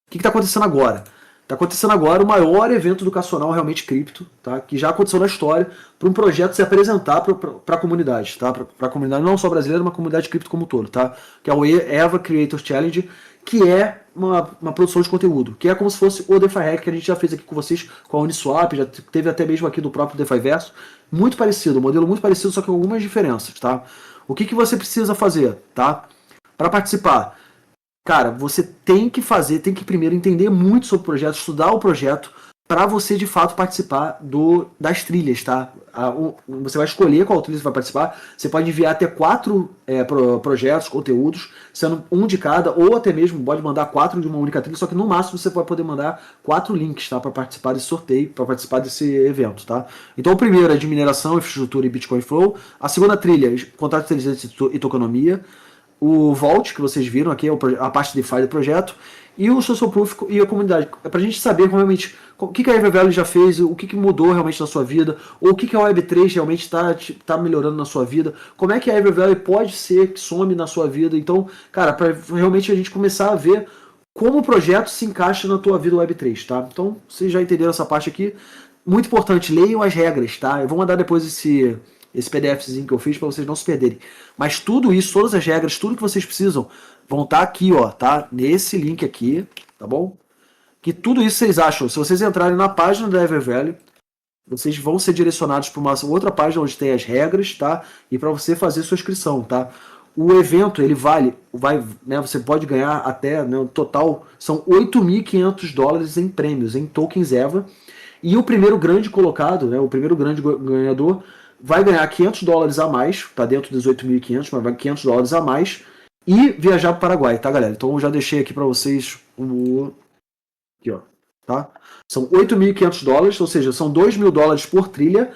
O que está acontecendo agora? Está acontecendo agora o maior evento educacional realmente cripto, tá? Que já aconteceu na história, para um projeto se apresentar para a comunidade, tá? Para a comunidade não só brasileira, mas a comunidade cripto como um todo, tá? Que é o EVA Creator Challenge, que é uma produção de conteúdo, que é como se fosse o DeFi Hack que a gente já fez aqui com vocês, com a Uniswap, já teve até mesmo aqui do próprio DeFi Verso, muito parecido, um modelo muito parecido, só que com algumas diferenças, tá? O que você precisa fazer, tá? Para participar? Cara, você tem que primeiro entender muito sobre o projeto, estudar o projeto, para você de fato participar das trilhas, tá? Você vai escolher qual trilha você vai participar. Você pode enviar até 4 projetos, conteúdos, sendo um de cada, ou até mesmo pode mandar 4 de uma única trilha, só que no máximo você vai poder mandar 4 links, tá? Para participar desse sorteio, para participar desse evento, tá? Então o primeiro é de mineração, infraestrutura e Bitcoin Flow. A segunda trilha, contrato de inteligência e tokenomia. o Vault, que vocês viram aqui, a parte de DeFi do projeto, e o Social Proof e a comunidade. É pra gente saber realmente o que a Evervalley já fez, o que mudou realmente na sua vida, ou o que a Web3 realmente tá melhorando na sua vida, como é que a Evervalley pode ser que some na sua vida. Então, cara, para realmente a gente começar a ver como o projeto se encaixa na tua vida Web3, tá? Então, vocês já entenderam essa parte aqui. Muito importante, leiam as regras, tá? Eu vou mandar depois esse PDFzinho que eu fiz para vocês não se perderem. Mas tudo isso, todas as regras, tudo que vocês precisam, vão estar aqui, ó, tá? Nesse link aqui, tá bom? Que tudo isso vocês acham. Se vocês entrarem na página da Evervalley, vocês vão ser direcionados para uma outra página onde tem as regras, tá? E para você fazer sua inscrição, tá? O evento, ele né, você pode ganhar até, né, no total, são $8.500 em prêmios, em tokens EVA. E o primeiro grande colocado, né, o primeiro grande ganhador, vai ganhar $500 a mais, tá dentro dos 8.500, mas vai $500 a mais, e viajar para o Paraguai, tá, galera? Então eu já deixei aqui para vocês aqui, ó, tá? São $8.500, ou seja, são $2.000 por trilha,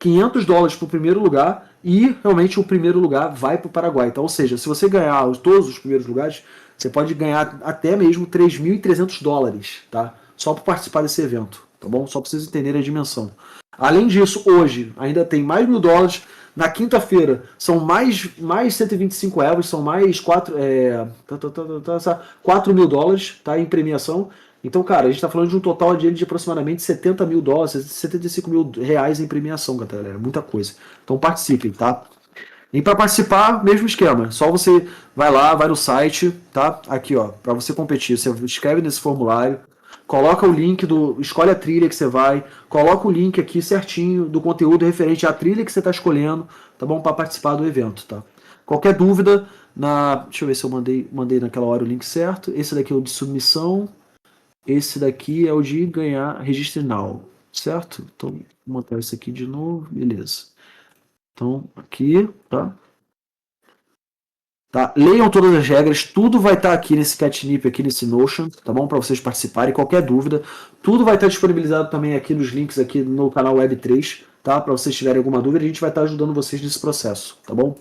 $500 para o primeiro lugar, e realmente o primeiro lugar vai para o Paraguai. Então, ou seja, se você ganhar todos os primeiros lugares, você pode ganhar até mesmo $3.300, tá? Só para participar desse evento, tá bom? Só para vocês entenderem a dimensão. Além disso, hoje ainda tem mais $1.000. Na quinta-feira são mais 125 euros, são mais $4.000, tá, em premiação. Então, cara, a gente está falando de um total de aproximadamente $70.000, R$75.000 em premiação, galera. Muita coisa. Então participem, tá? E para participar, mesmo esquema. Só você vai lá, vai no site, tá? Aqui, ó, para você competir. Você escreve nesse formulário, coloca o link escolhe a trilha que você vai, coloca o link aqui certinho do conteúdo referente à trilha que você está escolhendo, tá bom? Para participar do evento, tá? Qualquer dúvida, deixa eu ver se eu mandei naquela hora o link certo. Esse daqui é o de submissão. Esse daqui é o de ganhar Registre Now, certo? Então, vou montar isso aqui de novo, beleza. Então, aqui, tá? Tá? Leiam todas as regras, tudo vai estar aqui nesse Catnip, aqui nesse Notion, tá bom? Para vocês participarem, qualquer dúvida. Tudo vai estar disponibilizado também aqui nos links aqui no canal Web3, tá? Para vocês tiverem alguma dúvida, a gente vai estar ajudando vocês nesse processo, tá bom?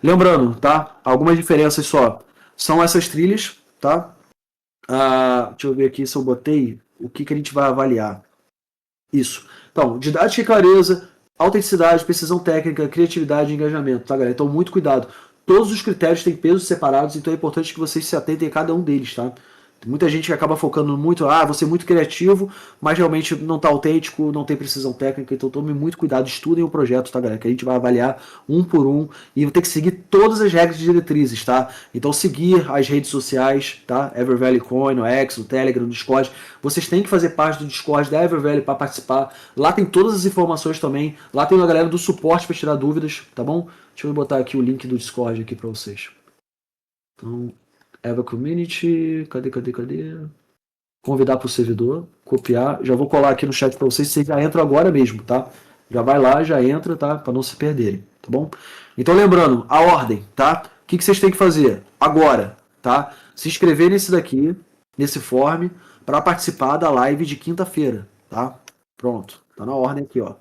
Lembrando, tá? Algumas diferenças só. São essas trilhas, tá? Deixa eu ver aqui se eu botei o que a gente vai avaliar. Isso. Então, didática e clareza, autenticidade, precisão técnica, criatividade e engajamento, tá, galera? Então, muito cuidado. Todos os critérios têm pesos separados, então é importante que vocês se atentem a cada um deles, tá? Tem muita gente que acaba focando muito, vou ser muito criativo, mas realmente não está autêntico, não tem precisão técnica, então tome muito cuidado, estudem o projeto, tá, galera? Que a gente vai avaliar um por um e vai ter que seguir todas as regras de diretrizes, tá? Então seguir as redes sociais, tá? Evervalley Coin, no X, no Telegram, no Discord. Vocês têm que fazer parte do Discord da Evervalley para participar. Lá tem todas as informações também. Lá tem uma galera do suporte para tirar dúvidas, tá bom? Deixa eu botar aqui o link do Discord aqui para vocês. Então, Eva Community, cadê? Convidar para o servidor, copiar, já vou colar aqui no chat para vocês já entram agora mesmo, tá? Já vai lá, já entra, tá? Para não se perderem, tá bom? Então lembrando, a ordem, tá? O que vocês têm que fazer? Agora, tá? Se inscrever nesse daqui, nesse form, para participar da live de quinta-feira, tá? Pronto, tá na ordem aqui, ó.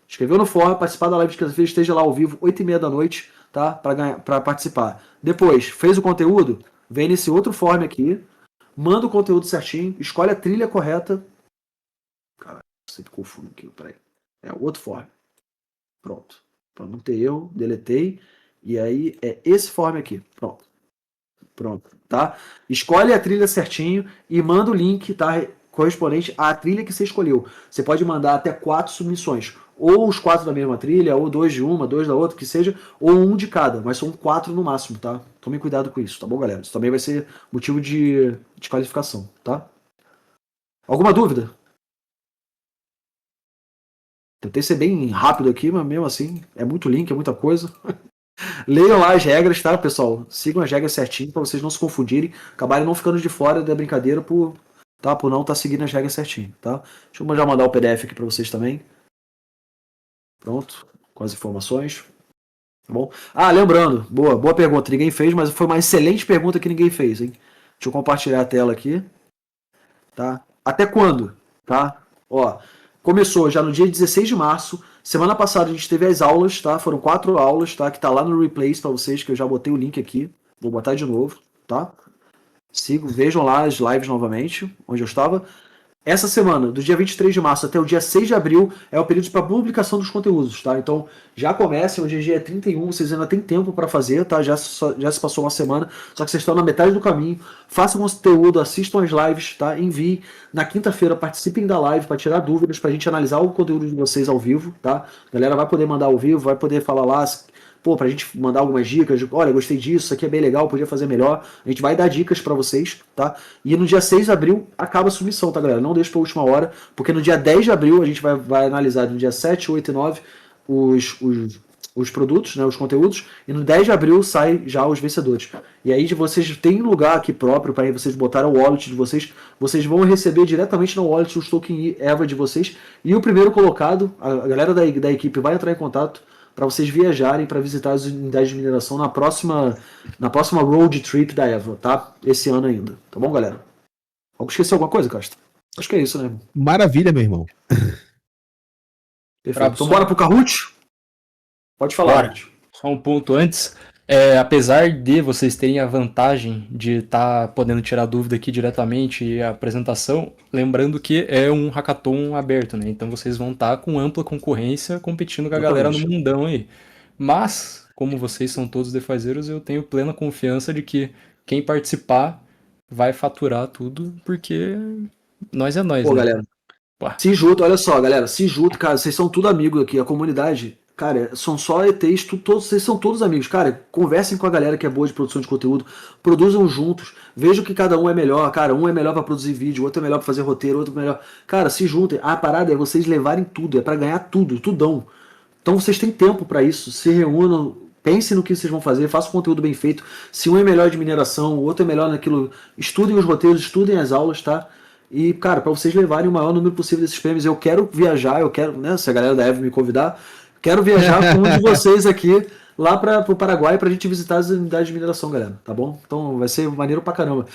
Escreveu no form, participar da live de quinta-feira, esteja lá ao vivo, 8h30 da noite, tá? Para participar. Depois, fez o conteúdo? Vem nesse outro form aqui, manda o conteúdo certinho, escolhe a trilha correta. Caralho, sempre confundo aqui, peraí. É o outro form. Pronto. Para não ter erro, deletei. E aí é esse form aqui. Pronto. Pronto, tá? Escolhe a trilha certinho e manda o link, tá? Correspondente à trilha que você escolheu. Você pode mandar até 4 submissões. Ou os 4 da mesma trilha, ou 2 de uma, 2 da outra, que seja, ou 1 de cada, mas são 4 no máximo, tá? Tomem cuidado com isso, tá bom, galera? Isso também vai ser motivo de qualificação, tá? Alguma dúvida? Tentei ser bem rápido aqui, mas mesmo assim, é muito link, é muita coisa. Leiam lá as regras, tá, pessoal? Sigam as regras certinho, para vocês não se confundirem, acabarem não ficando de fora da brincadeira por não estar seguindo as regras certinho, tá? Deixa eu já mandar o PDF aqui para vocês também. Pronto, com as informações. Tá bom? Lembrando, boa pergunta, ninguém fez, mas foi uma excelente pergunta que ninguém fez, hein? Deixa eu compartilhar a tela aqui. Tá? Até quando? Tá? Ó, começou já no dia 16 de março. Semana passada a gente teve as aulas, tá? Foram 4 aulas, tá? Que tá lá no replays para vocês, que eu já botei o link aqui, Vou botar de novo, tá? Vejam lá as lives novamente, onde eu estava. Essa semana, do dia 23 de março até o dia 6 de abril, é o período para publicação dos conteúdos, tá? Então, já comecem, hoje é dia 31, vocês ainda têm tempo para fazer, tá? Já se passou uma semana, só que vocês estão na metade do caminho. Façam conteúdo, assistam as lives, tá? Enviem. Na quinta-feira, participem da live para tirar dúvidas, para a gente analisar o conteúdo de vocês ao vivo, tá? A galera vai poder mandar ao vivo, vai poder falar lá, pô, pra gente mandar algumas dicas, olha, gostei disso, isso aqui é bem legal, podia fazer melhor. A gente vai dar dicas para vocês, tá? E no dia 6 de abril acaba a submissão, tá, galera? Não deixe pra última hora, porque no dia 10 de abril a gente vai analisar no dia 7, 8 e 9 os produtos, né, os conteúdos, e no 10 de abril sai já os vencedores. E aí vocês têm lugar aqui próprio para vocês botarem o wallet de vocês vão receber diretamente no wallet os token EVA de vocês, e o primeiro colocado, a galera da equipe vai entrar em contato para vocês viajarem para visitar as unidades de mineração na próxima road trip da EVA, tá? Esse ano ainda. Tá bom, galera? Vamos esquecer alguma coisa, Castro? Acho que é isso, né? Maravilha, meu irmão. Perfeito. Então bora pro Kahoot? Pode falar, Bora. gente. Só um ponto antes. Apesar de vocês terem a vantagem de estar podendo tirar dúvida aqui diretamente e a apresentação, lembrando que é um hackathon aberto, né? Então vocês vão estar com ampla concorrência competindo com a galera no mundão aí. Mas, como vocês são todos defazeiros, eu tenho plena confiança de que quem participar vai faturar tudo, porque nós é nós, Pô, né? galera. Pô. Se junta, olha só, galera. Se junta, cara. Vocês são tudo amigos aqui. A comunidade, cara, são só ETs, vocês são todos amigos. Cara, conversem com a galera que é boa de produção de conteúdo. Produzam juntos. Vejam que cada um é melhor. Cara, um é melhor pra produzir vídeo, outro é melhor pra fazer roteiro, outro é melhor. Cara, se juntem. A parada é vocês levarem tudo. É pra ganhar tudo, tudão. Então vocês têm tempo pra isso. Se reúnam. Pensem no que vocês vão fazer, façam conteúdo bem feito. Se um é melhor de mineração, o outro é melhor naquilo. Estudem os roteiros, estudem as aulas, tá? E, cara, para vocês levarem o maior número possível desses prêmios, eu quero viajar, eu quero, né, se a galera da Eve me convidar, quero viajar com um de vocês aqui lá para o Paraguai pra gente visitar as unidades de mineração, galera, tá bom? Então vai ser maneiro pra caramba.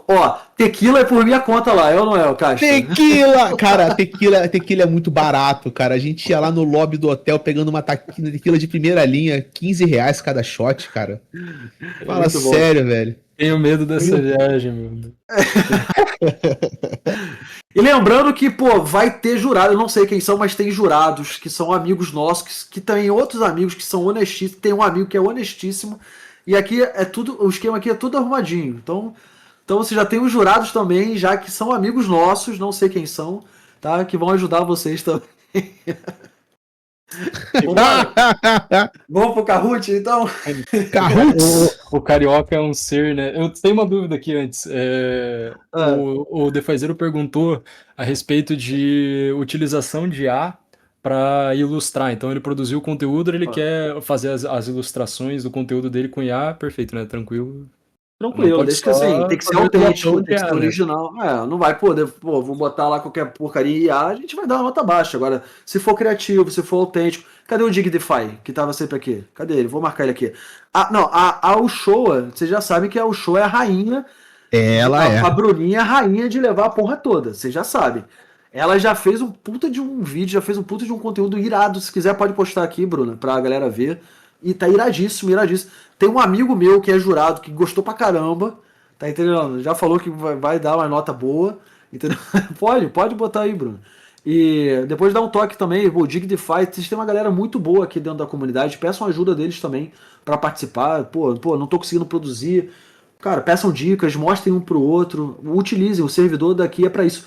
Ó, tequila é por minha conta lá, é ou não é, Caixa? Tequila! Cara, tequila é muito barato, cara. A gente ia lá no lobby do hotel pegando uma tequila de primeira linha, R$15 cada shot, cara. Fala sério, velho. Tenho medo dessa viagem, meu. E lembrando que, pô, vai ter jurado, eu não sei quem são, mas tem jurados que são amigos nossos, que tem outros amigos que são honestíssimos, tem um amigo que é honestíssimo, e aqui é tudo, o esquema aqui é tudo arrumadinho. Então você já tem os jurados também, já que são amigos nossos, não sei quem são, tá? Que vão ajudar vocês também. Vamos pro Kahoot, então? Kahoot? O carioca é um ser, né? Eu tenho uma dúvida aqui antes. O Defazeiro perguntou a respeito de utilização de IA para ilustrar. Então ele produziu o conteúdo, ele quer fazer as ilustrações do conteúdo dele com IA, perfeito, né? Tranquilo. Tranquilo, desde que assim, tem que ser autêntico, tem que ser original. Não vai poder, vou botar lá qualquer porcaria e a gente vai dar uma nota baixa. Agora, se for criativo, se for autêntico, cadê o Digdefy, que tava sempre aqui? Cadê ele? Vou marcar ele aqui. A Uchoa, vocês já sabem que a Uchoa é a rainha. Ela é. A Bruninha é a rainha de levar a porra toda, vocês já sabem. Ela já fez um puta de um vídeo, já fez um puta de um conteúdo irado. Se quiser, pode postar aqui, Bruna, pra galera ver. E tá iradíssimo, iradíssimo. Tem um amigo meu que é jurado, que gostou pra caramba, tá entendendo? Já falou que vai dar uma nota boa, entendeu? Pode botar aí, Bruno. E depois dá um toque também, o Digdefy, vocês têm uma galera muito boa aqui dentro da comunidade, peçam ajuda deles também pra participar. Pô, não tô conseguindo produzir. Cara, peçam dicas, mostrem um pro outro, utilizem, o servidor daqui é pra isso.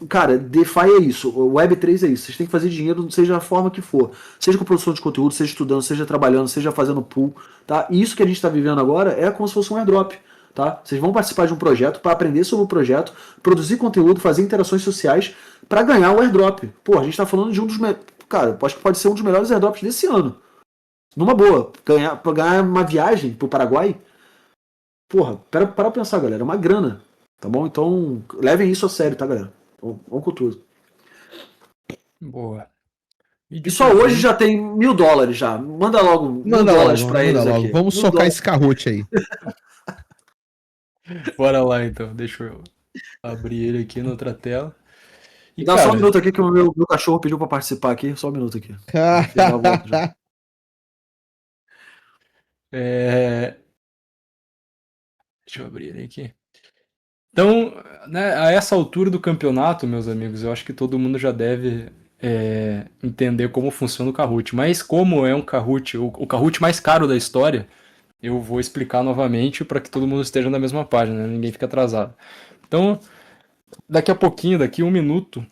Cara, DeFi é isso, o Web3 é isso, vocês têm que fazer dinheiro, seja da forma que for, seja com produção de conteúdo, seja estudando, seja trabalhando, seja fazendo pool, tá? E isso que a gente está vivendo agora é como se fosse um airdrop, tá? Vocês vão participar de um projeto para aprender sobre o projeto, produzir conteúdo, fazer interações sociais para ganhar o airdrop. Pô, a gente está falando de um dos, cara, acho que pode ser um dos melhores airdrops desse ano. Numa boa, ganhar uma viagem pro Paraguai, porra, para pensar, galera, é uma grana, tá bom? Então, levem isso a sério, tá, galera? Vamos com tudo. Boa. E só hoje já tem $1.000 já. Manda logo $1.000 para eles aqui. Vamos socar esse Kahoot aí. Bora lá então. Deixa eu abrir ele aqui na outra tela. E, dá só um minuto aqui que o meu cachorro pediu para participar aqui. Só um minuto aqui. Deixa eu abrir ele aqui. Então, né, a essa altura do campeonato, meus amigos, eu acho que todo mundo já deve entender como funciona o Kahoot. Mas como é um Kahoot, o Kahoot mais caro da história, eu vou explicar novamente para que todo mundo esteja na mesma página, né? Ninguém fique atrasado. Então, daqui a pouquinho, daqui a 1 minuto,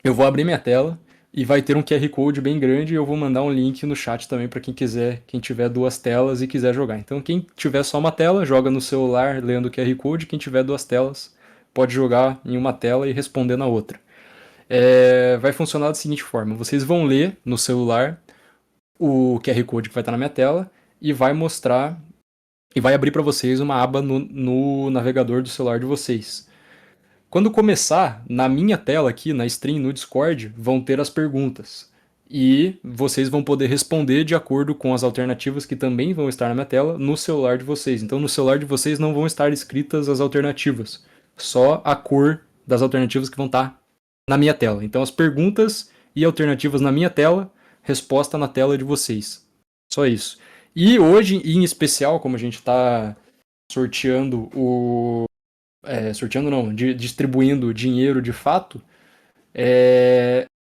eu vou abrir minha tela e vai ter um QR Code bem grande e eu vou mandar um link no chat também para quem quiser, quem tiver 2 telas e quiser jogar. Então, quem tiver só uma tela, joga no celular lendo o QR Code. Quem tiver 2 telas, pode jogar em uma tela e responder na outra. Vai funcionar da seguinte forma: vocês vão ler no celular o QR Code que vai estar na minha tela e vai mostrar e vai abrir para vocês uma aba no navegador do celular de vocês. Quando começar, na minha tela aqui, na stream, no Discord, vão ter as perguntas. E vocês vão poder responder de acordo com as alternativas que também vão estar na minha tela no celular de vocês. Então, no celular de vocês não vão estar escritas as alternativas, só a cor das alternativas que vão estar na minha tela. Então, as perguntas e alternativas na minha tela, resposta na tela de vocês. Só isso. E hoje, em especial, como a gente está sorteando distribuindo dinheiro de fato,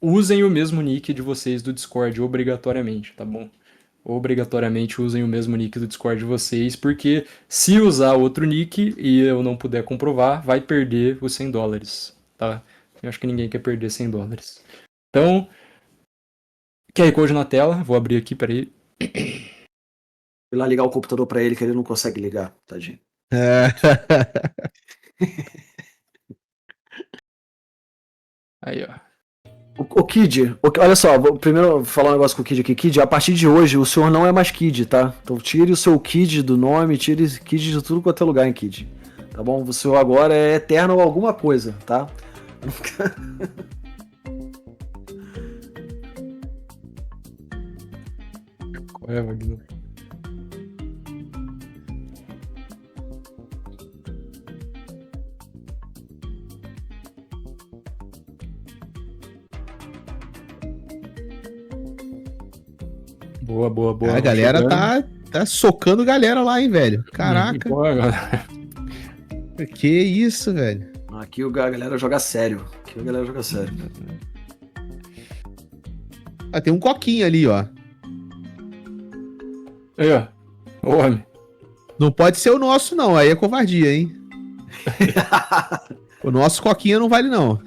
usem o mesmo nick de vocês do Discord, obrigatoriamente, tá bom? Obrigatoriamente usem o mesmo nick do Discord de vocês, porque se usar outro nick e eu não puder comprovar, vai perder os $100, tá? Eu acho que ninguém quer perder $100. Então, QR Code na tela, vou abrir aqui, peraí. Fui lá ligar o computador pra ele que ele não consegue ligar, tadinho. Aí, ó. O Kid, olha só, vou primeiro falar um negócio com o Kid aqui. Kid, a partir de hoje, o senhor não é mais Kid, tá? Então tire o seu Kid do nome, tire Kid de tudo quanto é lugar em Kid. Tá bom? O senhor agora é eterno ou alguma coisa, tá? Qual é, Magno? Boa. A galera tá socando galera lá, hein, velho? Caraca. Boa, galera. Que isso, velho? Aqui a galera joga sério. Ah, tem um coquinho ali, ó. Aí, ó. Ô, homem. Não pode ser o nosso, não. Aí é covardia, hein? O nosso coquinha não vale, não.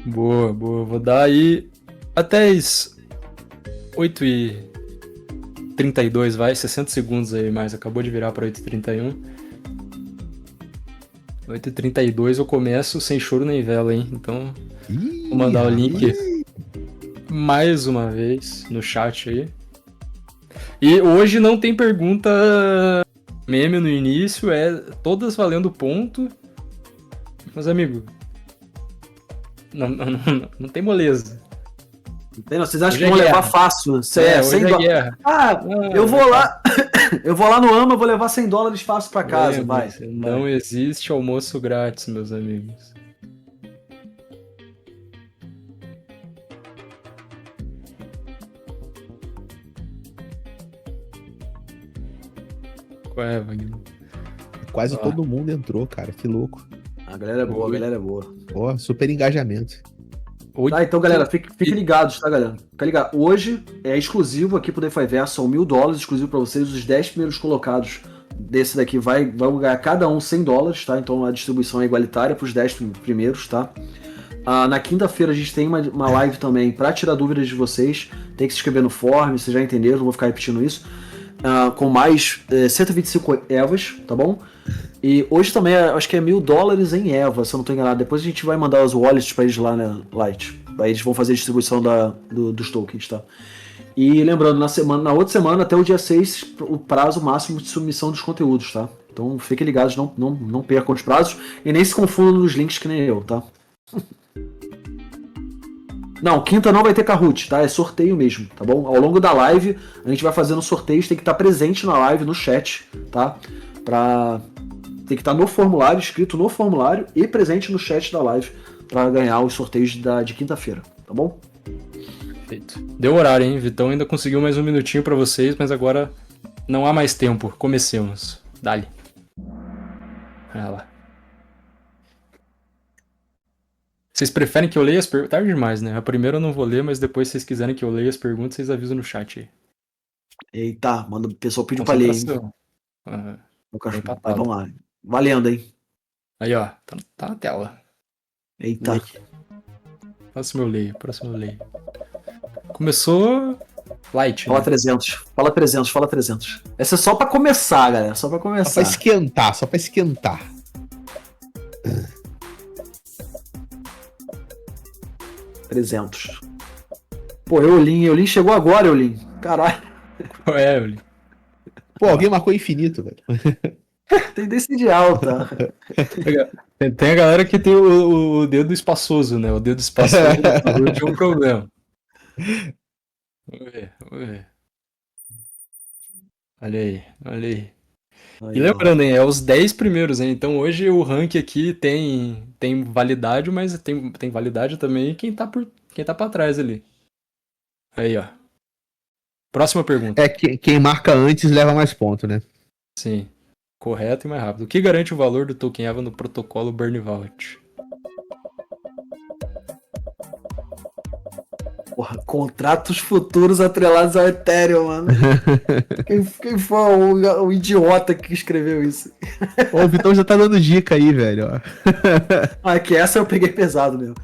Boa. Vou dar aí até as 8h32, vai. 60 segundos aí, mais. Acabou de virar pra 8h31. 8h32 eu começo sem choro nem vela, hein? Então, vou mandar o link mais uma vez no chat aí. E hoje não tem pergunta meme no início, todas valendo ponto. Mas, amigo, não tem moleza. Vocês acham Hoje que vão é levar guerra. fácil? Hoje é guerra. Eu vou lá. Eu vou lá no AMA, vou levar $100 fácil pra casa, vai. Não existe almoço grátis, meus amigos. Qual é, Wagner? Quase todo mundo entrou, cara. Que louco. A galera é boa, a galera é boa. Ó, super engajamento. Tá, então, galera, fiquem ligados, tá, galera? Fica ligado. Hoje é exclusivo aqui pro DeFi Verso, são $1.000 exclusivo pra vocês. Os 10 primeiros colocados desse daqui vai ganhar cada um $100, tá? Então a distribuição é igualitária pros 10 primeiros, tá? Na quinta-feira a gente tem uma live também pra tirar dúvidas de vocês. Tem que se inscrever no form, vocês já entenderam, não vou ficar repetindo isso. Com mais 125 EVAs, tá bom? E hoje também acho que é $1.000 em EVA, se eu não tô enganado. Depois a gente vai mandar os wallets pra eles lá, né, Light. Aí eles vão fazer a distribuição dos tokens, tá? E lembrando, na outra semana, até o dia 6, o prazo máximo de submissão dos conteúdos, tá? Então fiquem ligados, não percam os prazos e nem se confundam nos links que nem eu, tá? Não, quinta não vai ter Kahoot, tá? É sorteio mesmo, tá bom? Ao longo da live, a gente vai fazendo sorteios, tem que estar presente na live, no chat, tá? Tem que estar no formulário, escrito no formulário e presente no chat da live para ganhar os sorteios de quinta-feira, tá bom? Perfeito. Deu horário, hein? Vitão ainda conseguiu mais um minutinho para vocês, mas agora Não há mais tempo. Comecemos. Dale. Olha lá. Vocês preferem que eu leia as perguntas? Tarde demais, né? A primeira eu não vou ler, mas depois, se vocês quiserem que eu leia as perguntas, vocês avisam no chat aí. Eita, manda o pessoal pediu pra ler, hein? Concentração. Ah, Meu tá cachorro. Vai, empatado. vamos lá. Valendo, hein? Aí, ó. Tá na tela. Eita. Próximo eu leio. Começou light, Fala né? 300. Fala 300, fala 300. Essa é só pra começar, galera. Só pra Só pra começar. esquentar, só pra esquentar. 300. Pô, Eulin chegou agora, Eulin. Caralho. Qual é, Evelyn? Pô, alguém marcou infinito, velho. Tendência de alta. Tem a galera que tem o dedo espaçoso, né? O dedo espaçoso da Kahoot é um problema. Vamos ver. Olha aí. E lembrando, hein, é os 10 primeiros, hein? Então hoje o ranking aqui tem validade, mas tem validade também quem tá pra trás ali. Aí, ó. Próxima pergunta. É, quem marca antes leva mais ponto, né? Sim. Correto e mais rápido. O que garante o valor do token EVA no protocolo Burn Vault? Porra, contratos futuros atrelados ao Ethereum, mano. Quem foi o idiota que escreveu isso? Ô, o Vitão já tá dando dica aí, velho. Ó. Ah, que essa eu peguei pesado mesmo.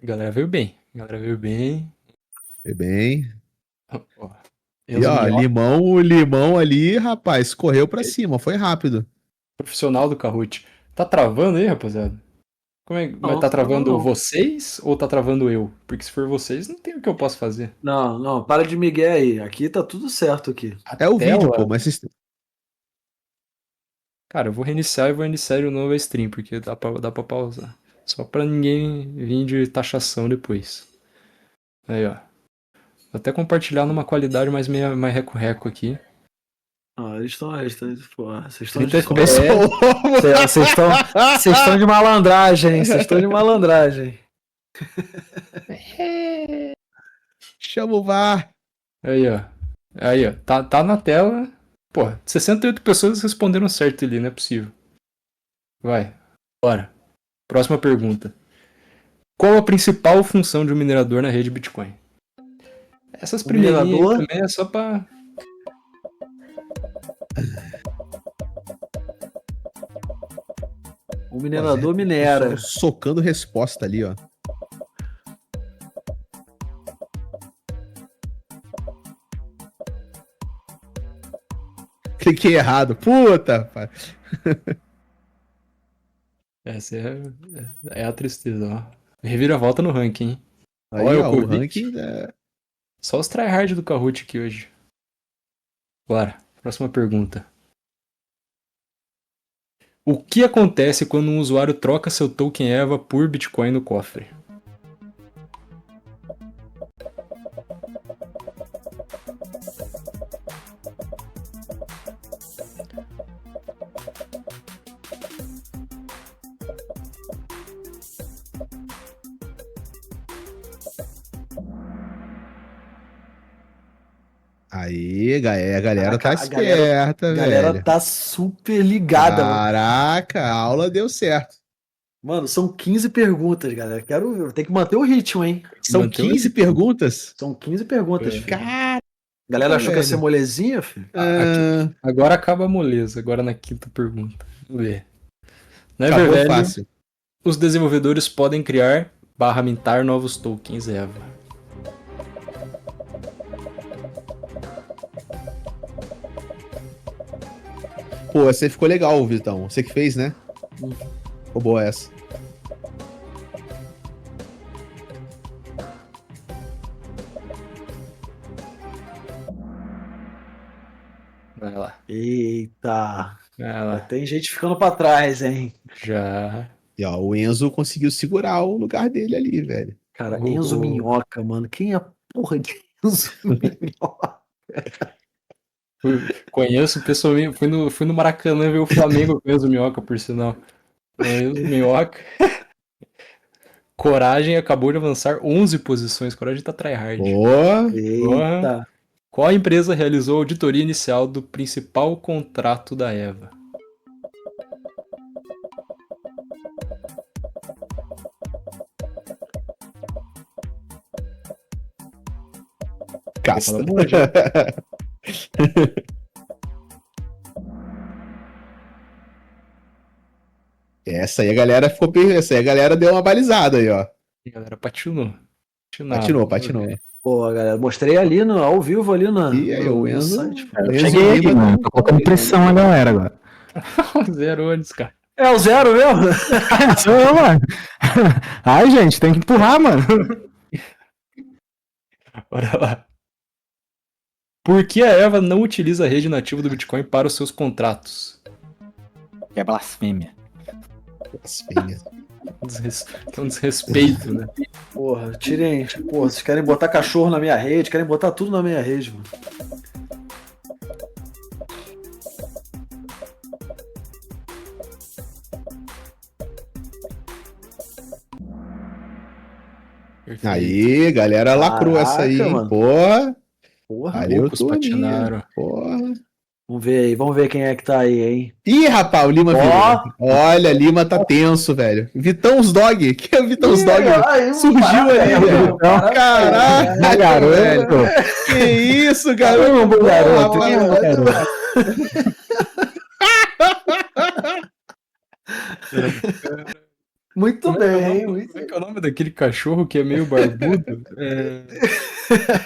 Galera veio bem. Foi bem. Ó, E ó, limão ali, rapaz, correu pra cima, foi rápido. profissional do Kahoot. Tá travando aí, rapaziada? Mas tá travando não. vocês ou tá travando eu? Porque se for vocês, não tem o que eu posso fazer. Não, para de migué aí. Aqui tá tudo certo aqui. É o Tela? vídeo, pô, mas vocês... Cara, eu vou reiniciar de novo a stream, porque dá pra pausar. Só pra ninguém vir de taxação depois. Aí, ó. Vou até compartilhar numa qualidade mais reco-reco aqui. Ah, eles estão. Pô, vocês estão 30 de. FPS. Vocês estão de malandragem. Vocês estão de malandragem. Chama o VAR. Aí, ó. Tá na tela. Pô, 68 pessoas responderam certo ali, não é possível. Vai. Bora. Próxima pergunta. Qual a principal função de um minerador na rede Bitcoin? Essas primeirinhas aí minerador? também é só pra... O minerador minera. Socando resposta ali, ó. Cliquei errado. Puta, pai. Essa é a tristeza, ó. Reviravolta no ranking, hein? Aí, Olha ó, o o Covid. ranking é... Só os tryhard do Kahoot aqui hoje. Bora. Próxima pergunta. O que acontece quando um usuário troca seu token EVA por Bitcoin no cofre? Aí, a galera tá A esperta, A galera velho. tá super ligada, mano. Caraca, a aula deu certo. Mano, são 15 perguntas, galera. Tem que manter o ritmo, hein? São Mantém o 15 ritmo. perguntas? São 15 perguntas, É. filho. Cara, Galera achou que ia velho. ser molezinha, filho? Agora acaba a moleza, agora na quinta pergunta. Vamos ver. Na acabou Evervelho, fácil. os desenvolvedores podem criar / mintar novos tokens EVA. Pô, essa aí ficou legal, Vitão. Você que fez, né? Ficou boa essa. Vai lá. Eita. Vai Já lá. tem gente ficando pra trás, hein? Já. E ó, o Enzo conseguiu segurar o lugar dele ali, velho. Cara, Oh. Enzo Minhoca, mano. Quem é a porra de Enzo Minhoca? Conheço pessoalmente, fui no Maracanã ver o Flamengo com o Enzo Minhoca, por sinal. O Enzo Minhoca. Coragem acabou de avançar 11 posições. Coragem tá tryhard. Ó, Eita. Qual empresa realizou a auditoria inicial do principal contrato da Eva? casta. Fala boa, já. Essa aí a galera ficou. Essa aí a galera deu uma balizada aí, ó. A galera patinou. Patinava. Patinou. Pô, galera, mostrei ali ao vivo ali E aí, o no Enzo. site. Eu Enzo cheguei aqui, Lima mano. Tô colocando pressão na galera agora. Zero antes, cara. É o 0 mesmo? Sou eu, mano. Ai, gente, tem que empurrar, mano. Bora lá. Por que a Eva não utiliza a rede nativa do Bitcoin para os seus contratos? É blasfêmia. É um desrespeito, né? Porra, tirem. Porra, vocês querem botar cachorro na minha rede, querem botar tudo na minha rede, mano. Perfeito. Aí, galera lacrou essa aí, Caraca, hein? mano. Porra. Porra. Valeu, Poucos Toninho. patinaram. Porra. Vamos ver quem é que tá aí, hein? Ih, rapaz, o Lima Ó. virou. Olha, Lima tá tenso, velho. Vitão's Dog. Que é o Vitão's Dog? Surgiu ali, velho. Caraca, garoto. velho. Que isso, garoto. garoto, Porra, garoto. Muito Como é que é o bem, nome- hein? Muito Como é que é o nome daquele cachorro que é meio barbudo?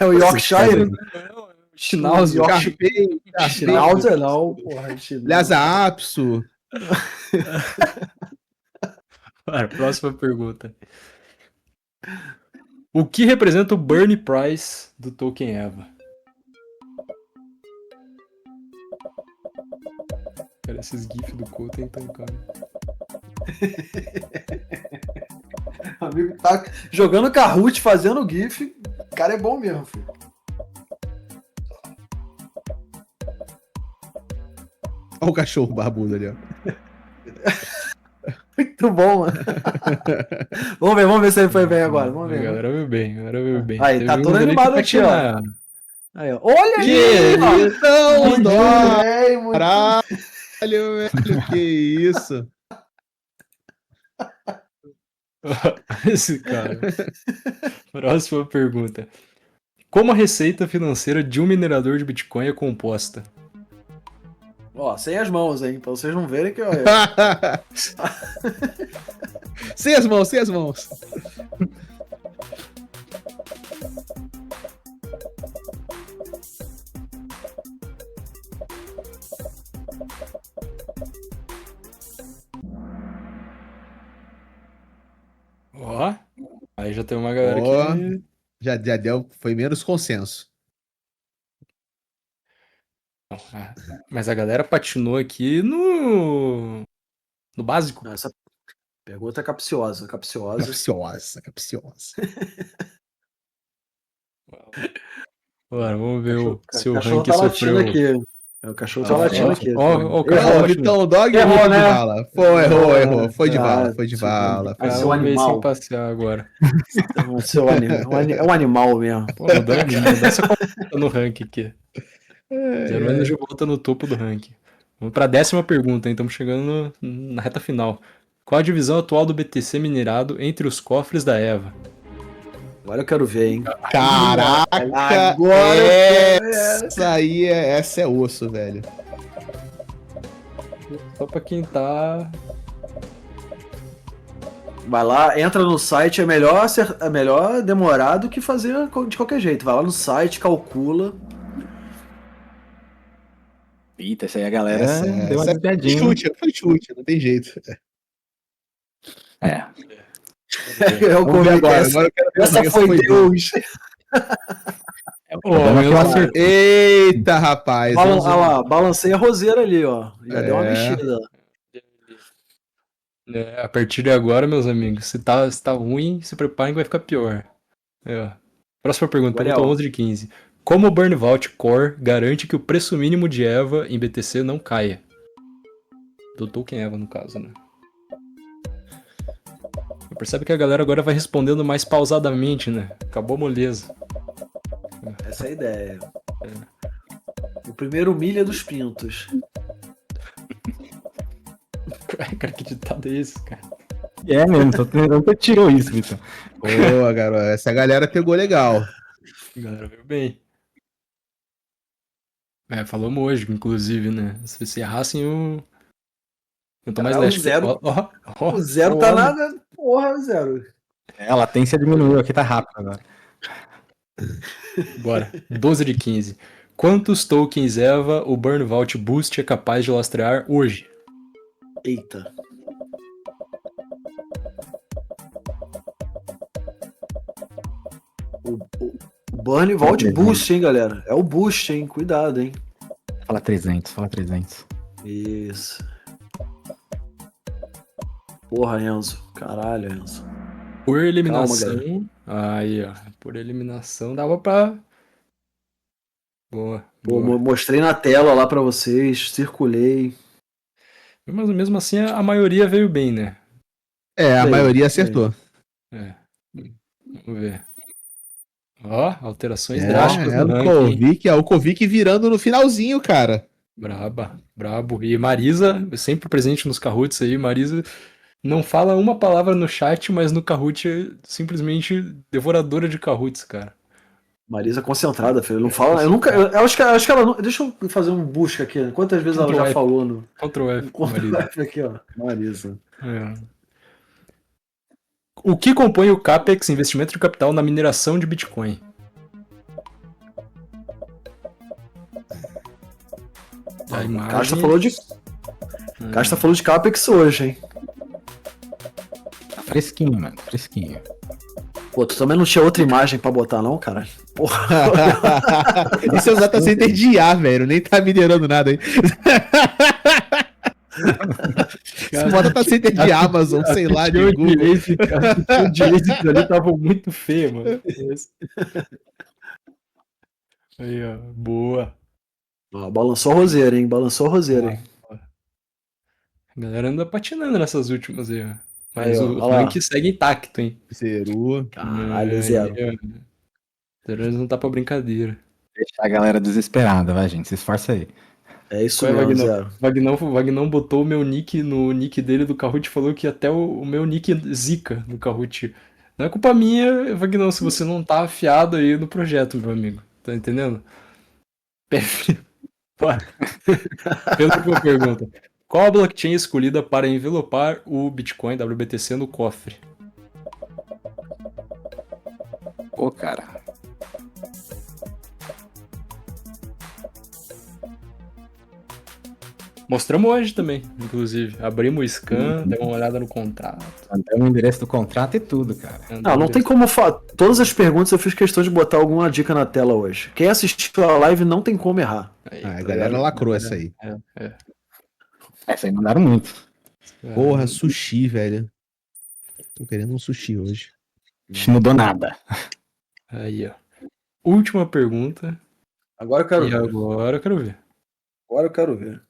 É o Yorkshire. Não, é o Schnauzer. Schnauzer não, porra. Lhasa Apso. Cara, próxima pergunta. O que representa o Bernie Price do Token Eva? Cara, esses GIFs do Couto então, cara. O amigo tá jogando Kahoot, fazendo GIF. O cara é bom mesmo, filho. Olha o cachorro barbudo ali, ó. Muito bom, mano. Vamos ver se ele foi bem agora. Vamos A ver. galera viu bem. Aí, Teve tá uns todo ali que animado aqui, ó. patinaram. Aí, ó. Olha Que aí, ó. então, Muito dó. bem, muito Caralho, velho. Que isso. Esse cara. Próxima pergunta. Como a receita financeira de um minerador de Bitcoin é composta? Ó, sem as mãos, hein? Pra vocês não verem que ó, Sem as mãos. Ó, aí já tem uma galera Ó. que... Já deu, foi menos consenso. Ah, mas a galera patinou aqui no básico. Não, essa pergunta é capciosa. Capciosa. Bora, vamos ver se o cachorro ranking tá latindo sofreu. aqui. O cachorro tá latindo aqui. Ó, o Errou, cachorro. então, Dog Errou, errou, né? de bala. Errou. Foi de Ah, bala. Vai ser um Vamos ver animal. sem passear agora. Vai ser um animal. É um animal mesmo. Pô, mudar essa conta no ranking aqui. Zero ainda já volta no topo do ranking. Vamos para a 10ª pergunta, hein? Estamos chegando na reta final. Qual a divisão atual do BTC minerado entre os cofres da Eva? Agora eu quero ver, hein? Caraca! Agora essa é osso, velho. Só para quem tá... Vai lá, entra no site, é melhor demorar do que fazer de qualquer jeito. Vai lá no site, calcula. Eita, essa aí a galera Essa deu uma é desviadinha. foi chute, não tem jeito. É. Eu Vamos ver agora eu quero ver essa foi Deus. Eita, rapaz. Olha lá, balancei a roseira ali, ó. Já deu uma É. mexida. A partir de agora, meus amigos, se tá ruim, se preparem que vai ficar pior. Ó. Próxima pergunta, Agora é pergunta ó. 11 de 15. Como o Burn Vault Core garante que o preço mínimo de EVA em BTC não caia? Do token EVA, no caso, né? A Percebe que a galera agora vai respondendo mais pausadamente, né? Acabou a moleza. Essa é a ideia. O primeiro milha dos pintos. Cara, que ditado é esse, cara? É mesmo, tô tentando que tirou isso, Vitor. Boa, garoto. Essa galera pegou legal. A galera veio bem. Falamos hoje, inclusive, né? Se errassem eu tô mais Ah, o leste. zero- Ó, O zero ó, tá ó, nada. Porra, zero. A latência diminuiu aqui, tá rápido agora. Bora. 12 de 15. Quantos tokens EVA o Burnout Boost é capaz de lastrear hoje? Eita. O Burn Vault Boost, hein, galera? É o Boost, hein? Cuidado, hein? Fala 300, fala 300. Isso. Porra, Enzo. Caralho, Enzo. Por Calma, eliminação. Aí, ó. Por eliminação dava pra. Boa. Pô, Boa. mostrei na tela lá pra vocês, circulei. Mas mesmo assim a maioria veio bem, né? É, a Bem, maioria acertou. Vamos ver. Ó, alterações É, drásticas é no o ranking. Kovic, o Kovic virando no finalzinho, cara. Brabo. E Marisa, sempre presente nos Kahoots aí, Marisa não fala uma palavra no chat, mas no Kahoot é simplesmente devoradora de Kahoots, cara. Marisa concentrada, filho. Não fala. Eu nunca. Eu acho que ela não. Deixa eu fazer um busca aqui. Quantas vezes ela Ctrl já F. falou no. Ctrl F, Ctrl Marisa. F aqui, ó. Marisa. É. O que compõe o CAPEX, investimento de capital na mineração de Bitcoin? A imagem... Casta falou de. Casta falou de Capex hoje, hein? Tá fresquinho, mano, fresquinho. Pô, tu também não tinha outra imagem pra botar, não, cara? Porra. Isso é o data center de IA, velho. Nem tá minerando nada aí. Esse moda tá center de Amazon, sei lá, de Google. O direito ali tava muito feio, mano. Aí, ó. Boa. Ó, balançou a roseira, hein? Balançou a roseira, hein? A galera anda patinando nessas últimas aí, ó. Mas Aí, ó, o olha lá. rank segue intacto, hein? Zeru. Caralho, zero. Zero não tá pra brincadeira. Deixar a galera desesperada, vai, gente, se esforça aí. É isso Qual é, mesmo, Vagnão? zero. Vagnão botou o meu nick no nick dele do Kahoot e falou que até o meu nick zica no Kahoot. Não é culpa minha, Vagnão, se você não tá afiado aí no projeto, meu amigo. Tá entendendo? Penúltima pergunta. Qual a blockchain escolhida para envelopar o Bitcoin WBTC no cofre? Pô, cara. Mostramos hoje também, inclusive. Abrimos o scan, demos uma olhada no contrato. Até o endereço do contrato e tudo, cara. Não tem como. Todas as perguntas eu fiz questão de botar alguma dica na tela hoje. Quem assistiu a live não tem como errar. Aí, Ah, a tá galera ligado? lacrou essa aí. Essa aí mandaram muito. Porra, sushi, velho. Tô querendo um sushi hoje. Não mudou nada. Aí, ó. Última pergunta. Agora eu quero E ver. agora eu quero ver. Agora eu quero ver.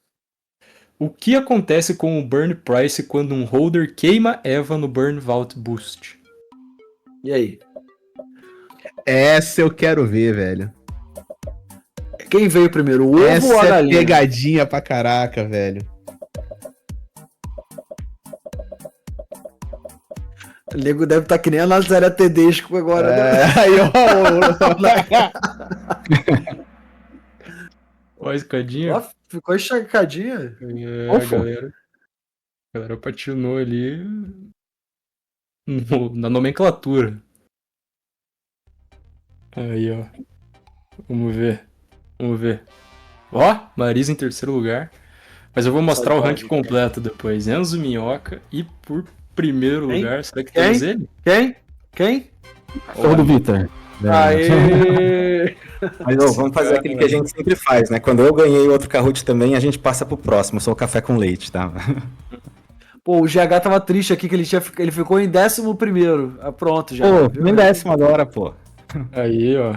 O que acontece com o Burn Price quando um holder queima EVA no Burn Vault Boost? E aí? Essa eu quero ver, velho. Quem veio primeiro, o ovo ou a Essa é galinha? pegadinha pra caraca, velho. O nego deve estar que nem a Nazaré Tedesco agora. Né? Aí, Ó, a escadinha. Ó, ficou encharcadinha. A galera patinou ali na nomenclatura. Aí, ó. Vamos ver. Ó, Marisa em terceiro lugar. Mas eu vou mostrar o Saudade, ranking completo depois. Enzo Minhoca e por primeiro Quem? lugar, será que Quem? temos ele? Quem? Torre do Vitor. Aê! Mas ó, vamos fazer aquilo que a gente sempre faz, né? Quando eu ganhei outro Kahoot também, a gente passa pro próximo. Eu sou o café com leite, tá? Pô, o GH tava triste aqui que ele ficou em 11º. Ah, pronto, já. Pô, em décimo agora, pô. Aí, ó.